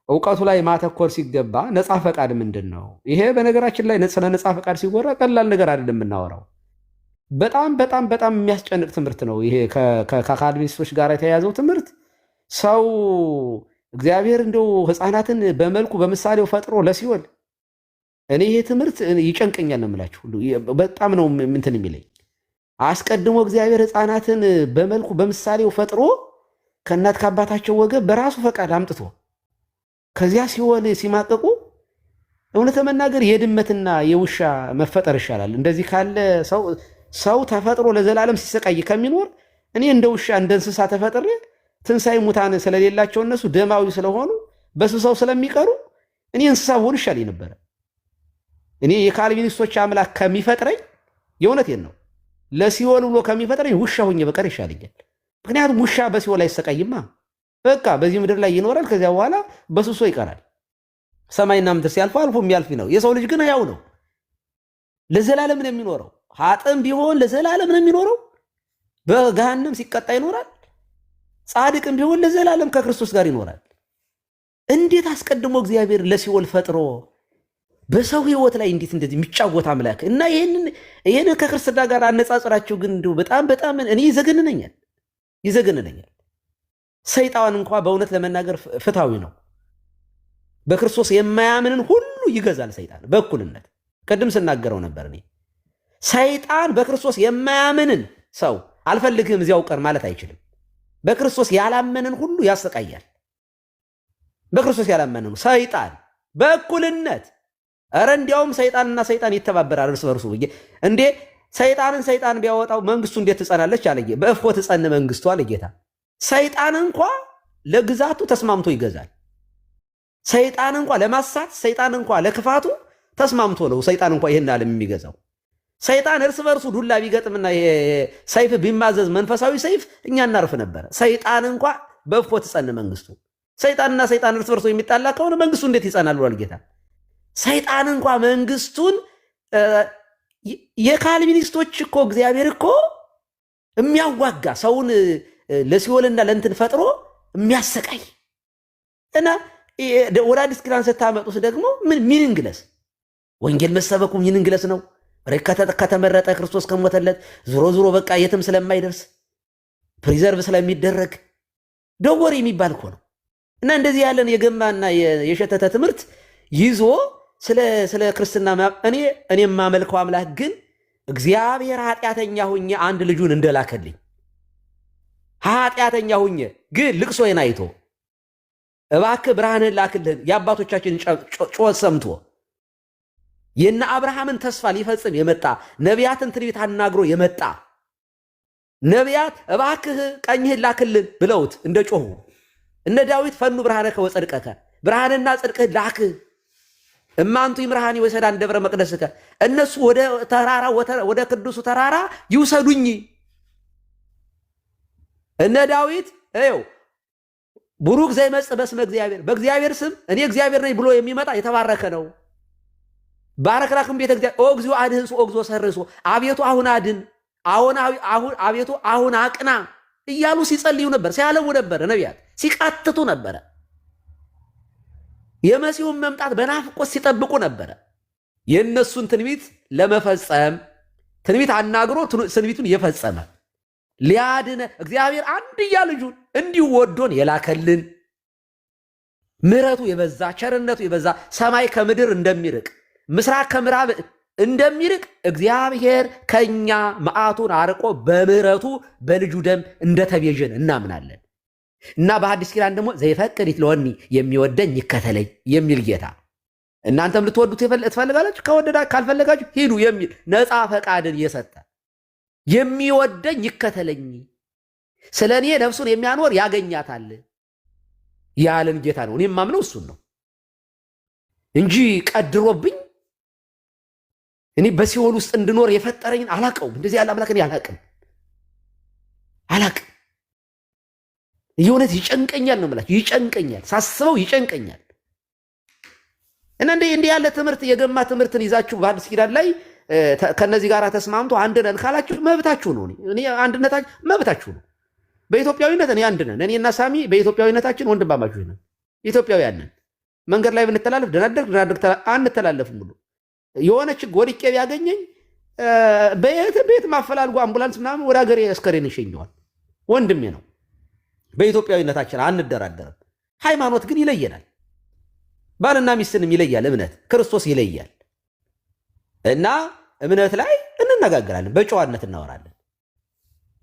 እውቀቱ ላይ ማተኮር ሲገባ ነፃ ፈቃድ ምንድን ነው? ይሄ በነገራችን ላይ ስለ ነፃ ፈቃድ ሲወራ ቀላል ነገር አይደለም የምናወራው። በጣም በጣም በጣም የሚያስጨንቅ ትምህርት ነው ይሄ። ከካልቪኒስቶች ጋር የተያያዘው ትምህርት ሰው እግዚአብሔር እንደው ሕፃናትን በመልኩ በምሳሌው ፈጥሮ ለሲኦል እኔ ይሄ ትምህርት ይጨንቀኛል ነው የምላችሁ። በጣም ነው እንትን የሚለኝ። አስቀድሞ እግዚአብሔር ሕፃናትን በመልኩ በምሳሌው ፈጥሮ ከእናት ከአባታቸው ወገብ በራሱ ፈቃድ አምጥቶ ከዚያ ሲኦል ሲማቀቁ እውነት ለመናገር የድመትና የውሻ መፈጠር ይሻላል። እንደዚህ ካለ ሰው ተፈጥሮ ለዘላለም ሲሰቃይ ከሚኖር እኔ እንደ ውሻ እንደ እንስሳ ተፈጥሬ ትንሣኤ ሙታን ስለሌላቸው እነሱ ደማዊ ስለሆኑ በስብሰው ስለሚቀሩ እኔ እንስሳ ብሆን ይሻለኝ ነበረ። እኔ የካልቪኒስቶች አምላክ ከሚፈጥረኝ የእውነቴን ነው ለሲኦል ብሎ ከሚፈጥረኝ ውሻ ሆኜ በቀር ይሻለኛል። ምክንያቱም ውሻ በሲኦል አይሰቃይማ። በቃ በዚህ ምድር ላይ ይኖራል። ከዚያ በኋላ በስብሶ ይቀራል። ሰማይና ምድር ሲያልፉ አልፎ የሚያልፍ ነው። የሰው ልጅ ግን ያው ነው፣ ለዘላለም ነው የሚኖረው። ሀጥም ቢሆን ለዘላለም ነው የሚኖረው፣ በገሃነም ሲቀጣ ይኖራል። ጻድቅም ቢሆን ለዘላለም ከክርስቶስ ጋር ይኖራል። እንዴት አስቀድሞ እግዚአብሔር ለሲኦል ፈጥሮ በሰው ሕይወት ላይ እንዴት እንደዚህ የሚጫወት አምላክ እና ይህንን ከክርስትና ጋር አነጻጽራቸው ግን እንዲሁ በጣም በጣም እኔ ይዘገንነኛል። ሰይጣን እንኳ በእውነት ለመናገር ፍትሃዊ ነው። በክርስቶስ የማያምንን ሁሉ ይገዛል ሰይጣን በእኩልነት። ቅድም ስናገረው ነበር። እኔ ሰይጣን በክርስቶስ የማያምንን ሰው አልፈልግህም እዚያው ቀር ማለት አይችልም። በክርስቶስ ያላመንን ሁሉ ያሰቃያል። በክርስቶስ ያላመንን ሰይጣን በእኩልነት ኧረ እንዲያውም ሰይጣንና ሰይጣን ይተባበራል እርስ በርሱ። እንዴ ሰይጣን ቢያወጣው መንግስቱ እንዴት ትጸናለች አለ። በእፎ ትጸን መንግስቱ አለ ጌታ። ሰይጣን እንኳ ለግዛቱ ተስማምቶ ይገዛል። ሰይጣን እንኳ ለማሳት፣ ሰይጣን እንኳ ለክፋቱ ተስማምቶ ነው ሰይጣን እንኳ ይህን ዓለም የሚገዛው። ሰይጣን እርስ በርሱ ዱላ ቢገጥምና ሰይፍ ቢማዘዝ መንፈሳዊ ሰይፍ እኛ እናርፍ ነበረ። ሰይጣን እንኳ በእፎ ትጸን መንግስቱ። ሰይጣንና ሰይጣን እርስ በርሱ የሚጣላ ከሆነ መንግስቱ እንዴት ይጸናል ብሏል ጌታ። ሰይጣን እንኳ መንግስቱን የካልቪኒስቶች እኮ እግዚአብሔር እኮ የሚያዋጋ ሰውን ለሲኦልና ለእንትን ፈጥሮ የሚያሰቃይ እና ወደ አዲስ ኪዳን ስታመጡት ደግሞ ምን ሚኒንግለስ ወንጌል መሰበኩ ሚኒንግለስ ነው። ከተመረጠ ክርስቶስ ከሞተለት ዞሮ ዞሮ በቃ የትም ስለማይደርስ ፕሪዘርቭ ስለሚደረግ ደወር የሚባል እኮ ነው። እና እንደዚህ ያለን የገማና የሸተተ ትምህርት ይዞ ስለ ክርስትና እኔ የማመልከው አምላክ ግን እግዚአብሔር ኃጢአተኛ ሁኜ አንድ ልጁን እንደላከልኝ ኃጢአተኛ ሁኜ ግን ልቅሶዬን አይቶ እባክህ ብርሃንን ላክልን የአባቶቻችንን ጩኸት ሰምቶ የነ አብርሃምን ተስፋ ሊፈጽም የመጣ ነቢያትን ትንቢት አናግሮ የመጣ ነቢያት እባክህ ቀኝህን ላክልን ብለውት እንደ ጮሁ እነ ዳዊት ፈኑ ብርሃነከ ወጽድቀከ ብርሃንና ጽድቅህ ላክህ እማንቱ ይምርሃኒ ወሰዳን ደብረ መቅደስከ እነሱ ወደ ተራራ ወደ ቅዱሱ ተራራ ይውሰዱኝ። እነ ዳዊት ይኸው ቡሩክ ዘይመጽእ በስመ እግዚአብሔር በእግዚአብሔር ስም እኔ እግዚአብሔር ነኝ ብሎ የሚመጣ የተባረከ ነው። ባረክላክም ቤተ እግዚአብሔር ኦ እግዚኦ አድህንሶ ኦ እግዚኦ ሰርሶ አቤቱ አሁን አድን አቤቱ አሁን አቅና እያሉ ሲጸልዩ ነበር፣ ሲያለሙ ነበር፣ ነቢያት ሲቃትቱ ነበረ። የመሲሁን መምጣት በናፍቆት ሲጠብቁ ነበረ። የእነሱን ትንቢት ለመፈጸም ትንቢት አናግሮ ትንቢቱን የፈጸመ ሊያድነ እግዚአብሔር አንድያ ልጁን እንዲሁ ወዶን የላከልን ምሕረቱ የበዛ ቸርነቱ የበዛ ሰማይ ከምድር እንደሚርቅ ምስራቅ ከምዕራብ እንደሚርቅ እግዚአብሔር ከኛ መዓቱን አርቆ በምሕረቱ በልጁ ደም እንደተቤዠን እናምናለን። እና በሐዲስ ኪዳን ደግሞ ዘይፈቅድ ይትለወኒ የሚወደኝ ይከተለኝ የሚል ጌታ እናንተም ልትወዱት ትፈልጋላችሁ፣ ካልፈለጋችሁ ሂዱ የሚል ነፃ ፈቃድን የሰጠ የሚወደኝ ይከተለኝ ስለ እኔ ነፍሱን የሚያኖር ያገኛታል ያለን ጌታ ነው። እኔም ማምነው እሱን ነው እንጂ ቀድሮብኝ እኔ በሲኦል ውስጥ እንድኖር የፈጠረኝን አላቀውም። እንደዚህ ያለ አምላክ እኔ አላቅም። የእውነት ይጨንቀኛል ነው የምላችሁ፣ ይጨንቀኛል፣ ሳስበው ይጨንቀኛል። እና እንዲህ ያለ ትምህርት የገማ ትምህርትን ይዛችሁ በአዲስ ኪዳን ላይ ከነዚህ ጋር ተስማምቶ አንድ ነን ካላችሁ መብታችሁ ነው። እኔ አንድነታችሁ መብታችሁ ነው። በኢትዮጵያዊነት እኔ አንድ ነን። እኔና ሳሚ በኢትዮጵያዊነታችን ወንድማማችሁ ነን፣ ኢትዮጵያውያን ነን። መንገድ ላይ ብንተላለፍ ደናደርግ አንተላለፍም ብሎ የሆነ ችግር ወድቄ ቢያገኘኝ በየት ማፈላልጎ አምቡላንስ ምናምን ወደ ሀገሬ አስከሬን ይሸኘዋል። ወንድሜ ነው። በኢትዮጵያዊነታችን አንደራደርም። ሃይማኖት ግን ይለየናል። ባልና ሚስትንም ይለያል። እምነት ክርስቶስ ይለያል። እና እምነት ላይ እንነጋገራለን፣ በጨዋነት እናወራለን።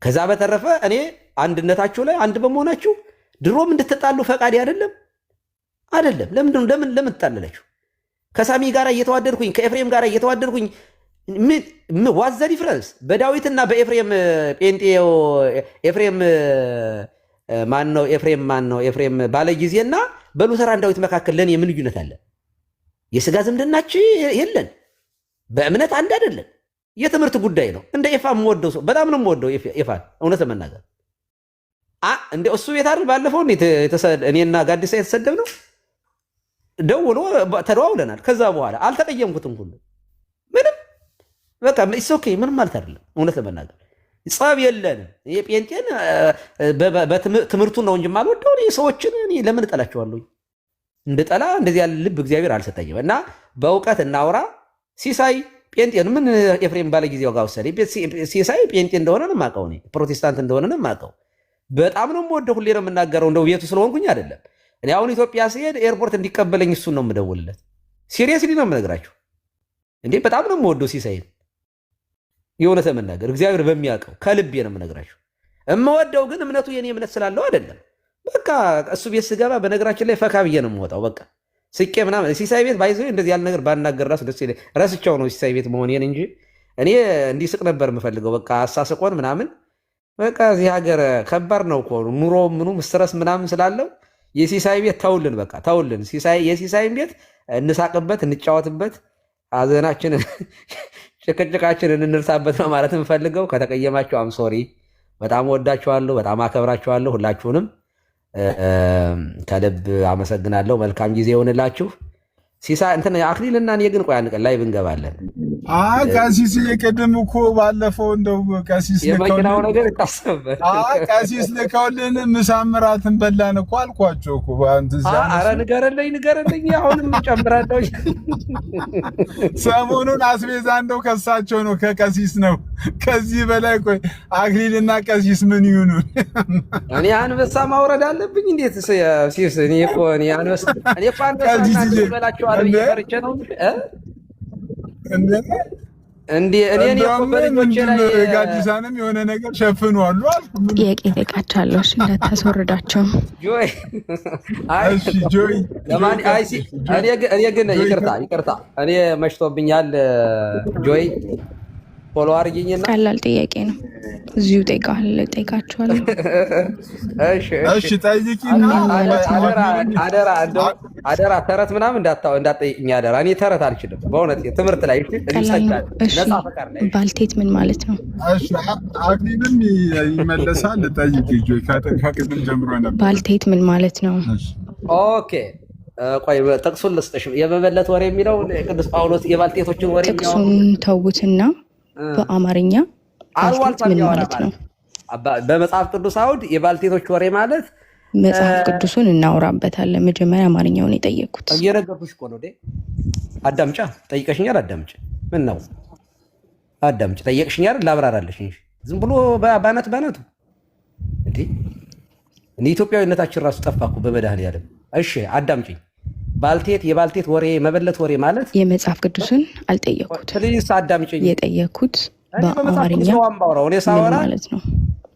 ከዛ በተረፈ እኔ አንድነታችሁ ላይ አንድ በመሆናችሁ ድሮም እንድትጣሉ ፈቃዴ አይደለም። ለምን ትጣላላችሁ? ከሳሚ ጋር እየተዋደድኩኝ ከኤፍሬም ጋር እየተዋደድኩኝ ዋዘ ዲፍረንስ በዳዊትና በኤፍሬም ጴንጤው ኤፍሬም ኤፍሬም ባለ ጊዜና በሉተራን ዳዊት መካከል ለኔ ምን ልዩነት አለ? የስጋ ዝምድናችን የለን። በእምነት አንድ አይደለን። የትምህርት ጉዳይ ነው። እንደ ኤፋ የምወደው ሰው በጣም ነው የምወደው ኤፋን፣ እውነት ለመናገር እንደ እሱ ቤት አይደል ባለፈው እኔና ጋዲሳ የተሰደብ ነው። ደውሎ ተደዋውለናል። ከዛ በኋላ አልተቀየምኩትም። ሁሉ ምንም በቃ ኦኬ ምንም ማለት አይደለም። እውነት ለመናገር ጸብ የለንም። የጴንጤን ትምህርቱን ነው እንጂ የማልወደው ሰዎችን ለምን እጠላቸዋለሁ? እንድጠላ እንደዚህ ያለ ልብ እግዚአብሔር አልሰጠኝም። እና በእውቀት እናውራ። ሲሳይ ጴንጤን ምን ኤፍሬም ባለ ጊዜው ጋር ወሰደ። ሲሳይ ጴንጤ እንደሆነ ነው የማውቀው፣ ፕሮቴስታንት እንደሆነ ነው የማውቀው። በጣም ነው የምወደው። ሁሌ ነው የምናገረው። እንደው ቤቱ ስለሆንኩኝ አይደለም። እኔ አሁን ኢትዮጵያ ሲሄድ ኤርፖርት እንዲቀበለኝ እሱን ነው የምደውልለት። ሲሪየስሊ ነው የምነግራችሁ። እንዴ በጣም ነው የምወደው ሲሳይን። የእውነት መናገር እግዚአብሔር በሚያውቀው ከልቤ ነው የምነግራችሁ። የምወደው ግን እምነቱ የኔ እምነት ስላለው አይደለም። በቃ እሱ ቤት ስገባ በነገራችን ላይ ፈካ ብዬ ነው የምወጣው። በቃ ስቄ ምናምን ሲሳይ ቤት ባይዘ እንደዚህ ያለ ነገር ባናገር ራሱ ደስ ይለኝ። ረስቸው ነው ሲሳይ ቤት መሆኔን እንጂ እኔ እንዲስቅ ነበር የምፈልገው። በቃ አሳስቆን ምናምን በቃ እዚህ ሀገር ከባድ ነው እኮ ኑሮ ምኑም ስትረስ ምናምን ስላለው የሲሳይ ቤት ተውልን፣ በቃ ተውልን። የሲሳይን ቤት እንሳቅበት፣ እንጫወትበት፣ ሀዘናችንን ጭቅጭቃችንን እንርሳበት ነው ማለት የምፈልገው። ከተቀየማችሁ አም ሶሪ። በጣም ወዳችኋለሁ፣ በጣም አከብራችኋለሁ። ሁላችሁንም ከልብ አመሰግናለሁ። መልካም ጊዜ ይሆንላችሁ። ሲሳይ እንትን አክሊልና እኔ ግን ቆይ አንድ ቀን ላይ ብንገባለን ቀሲስ የቀደም እኮ ባለፈው እንደው ቀሲስ የመኪናው ነገር ይታሰበ ቀሲስ ልከውልን ምሳምራትን በላን እኮ አልኳቸው እኮ ኧረ ንገረልኝ አሁንም ጨምራለሁ። ሰሞኑን አስቤዛ እንደው ከሳቸው ነው ከቀሲስ ነው። ከዚህ በላይ ቆይ አክሊልና ቀሲስ ምን ይሁኑ? እኔ አንበሳ ማውረድ አለብኝ እንዴት ሲስ እኔ እኮ አንበሳ በላቸዋለሁ እየፈርቼ ነው እንዴ እኔ በልጆቼ ላይ ጋዲሳንም የሆነ ነገር ሸፍኑ አሉ አልኩ። ጥያቄ ጠይቃቸዋለሁ እንዳታስወርዳቸው። ጆይ እሺ ጆይ ለማን አይሲ እኔ ግን ይቅርታ እኔ መሽቶብኛል። ጆይ ፎሎ አድርጊኝና ቀላል ጥያቄ ነው። እዚሁ ጠይቃቸዋለሁ። እሺ ጠይቂና አደራ ተረት ምናምን እንዳትጠይቅኝ አደራ። እኔ ተረት አልችልም በእውነት ትምህርት ላይ ነፃ ፈቃድ ላይ። ባልቴት ምን ማለት ነው? እሺ አክሊልም ይመለሳል። ጠይቂ ጆይ ከቅድም ጀምሮ ነበር። ባልቴት ምን ማለት ነው? ኦኬ ቆይ ጥቅሱን ልስጥሽ። የመበለት ወሬ የሚለው ቅዱስ ጳውሎስ የባልቴቶችን ወሬ ጥቅሱን ተውትና በአማርኛ ባልቴት ምን ማለት ነው? በመጽሐፍ ቅዱስ አውድ የባልቴቶች ወሬ ማለት መጽሐፍ ቅዱሱን እናወራበታለን። መጀመሪያ አማርኛውን የጠየኩት እየነገርኩሽ እኮ ነው። አዳምጫ ጠይቀሽኛል። አዳምጭ። ምን ነው አዳምጭ። ጠየቅሽኛል ላብራራለሽ እንጂ ዝም ብሎ ባናቱ እንዴ እኔ ኢትዮጵያዊነታችን ራሱ ጠፋኩ በመድኃኒዓለም። እሺ አዳምጪኝ። የባልቴት ወሬ መበለት ወሬ ማለት የመጽሐፍ ቅዱስን አልጠየኩት። ፕሊስ አዳምጪኝ። የጠየኩት በአማርኛ ምን ማለት ነው?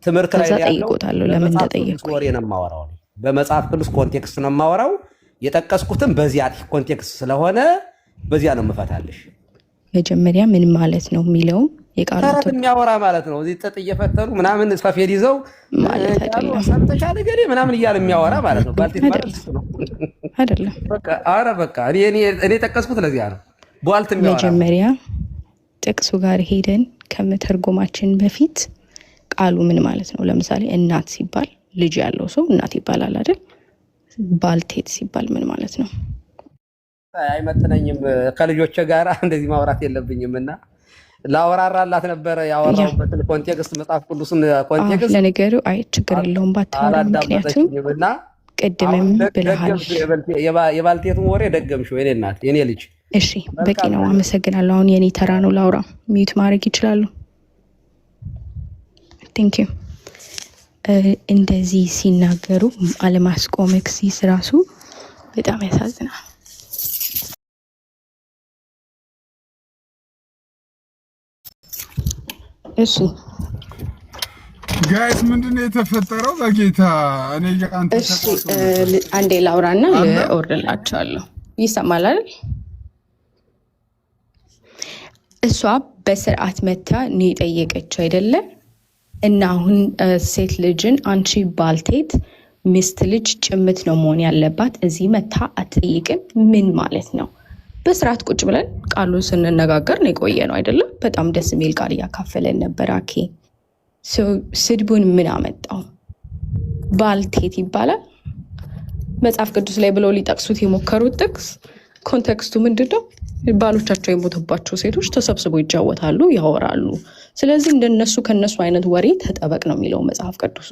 ትምህርት ላይ ጠይቆታለሁ። ለምን እንደጠየኩ ወሬ ነው የማወራው። በመጽሐፍ ቅዱስ ኮንቴክስት ነው የማወራው። የጠቀስኩትም በዚያ ኮንቴክስት ስለሆነ በዚያ ነው የምፈታልሽ። መጀመሪያ ምን ማለት ነው የሚለውን ተረት የሚያወራ ማለት ነው። እዚህ ጥጥ እየፈተሉ ምናምን ሰፌድ ይዘው ማለት አይደለም። ሰምተሻል ገሌ ምናምን እያለ የሚያወራ ማለት ነው። ባልቴት ማለት ነው አይደለም። በቃ እኔ ጠቀስኩት ለዚያ ነው። ቧልት የሚያወራ መጀመሪያ ጥቅሱ ጋር ሄደን ከመተርጎማችን በፊት ቃሉ ምን ማለት ነው? ለምሳሌ እናት ሲባል ልጅ ያለው ሰው እናት ይባላል አይደል? ባልቴት ሲባል ምን ማለት ነው? አይመጥነኝም። ከልጆቼ ጋር እንደዚህ ማውራት የለብኝም እና ላወራራላት ነበረ ያወራሁበትን ኮንቴክስት መጽሐፍ ቅዱስን ኮንቴክስት ለነገሩ አይ ችግር የለውም ባታወራ። ምክንያቱም ቅድምም ብለሃል የባልቴቱን ወሬ ደገምሽው የኔ እናት የኔ ልጅ። እሺ በቂ ነው፣ አመሰግናለሁ። አሁን የኔ ተራ ነው ላውራ። ሚዩት ማድረግ ይችላሉ። ቴንክ ዩ። እንደዚህ ሲናገሩ አለማስቆም ክሲስ ራሱ በጣም ያሳዝናል። እሺ ጋይስ ምንድነው የተፈጠረው? በጌታ እኔ አንተ ተቆጥቶ አንዴ ላውራና እወርድላችኋለሁ። ይሰማል አይደል? እሷ በስርዓት መታ ነው የጠየቀችው አይደለ? እና አሁን ሴት ልጅን አንቺ ባልቴት ሚስት ልጅ ጭምት ነው መሆን ያለባት፣ እዚህ መታ አትጠይቅም ምን ማለት ነው? በስርዓት ቁጭ ብለን ቃሉን ስንነጋገር ነው የቆየ ነው አይደለም? በጣም ደስ የሚል ቃል እያካፈለን ነበር። አኬ ስድቡን ምን አመጣው? ባልቴት ይባላል መጽሐፍ ቅዱስ ላይ ብለው ሊጠቅሱት የሞከሩት ጥቅስ ኮንቴክስቱ ምንድነው? ባሎቻቸው የሞተባቸው ሴቶች ተሰብስበው ይጫወታሉ፣ ያወራሉ። ስለዚህ እንደነሱ ከነሱ አይነት ወሬ ተጠበቅ ነው የሚለው መጽሐፍ ቅዱሱ።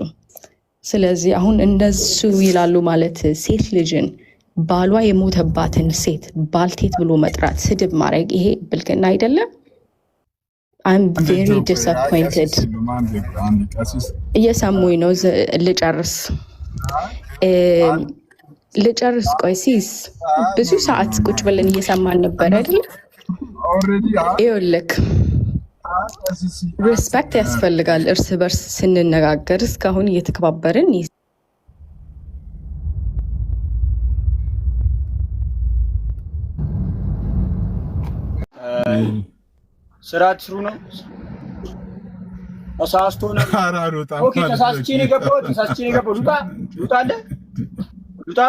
ስለዚህ አሁን እንደሱ ይላሉ ማለት ሴት ልጅን ባሏ የሞተባትን ሴት ባልቴት ብሎ መጥራት ስድብ ማድረግ ይሄ ብልግና አይደለም? I'm very disappointed። እየሰሙኝ ነው? ልጨርስ ቆይ ሲስ ብዙ ሰዓት ቁጭ ብለን እየሰማን ነበር አይደል? ይኸውልህ ሪስፔክት ያስፈልጋል እርስ በርስ ስንነጋገር። እስካሁን እየተከባበርን ስራ ትስሩ ነው። ተሳስቶ ነው። ኦኬ ተሳስቼ ነው የገባው። ሉጣ አለ ሉጣ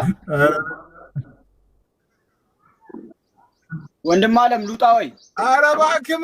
ወንድም አለም ሉጣ ወይ? ኧረ እባክህ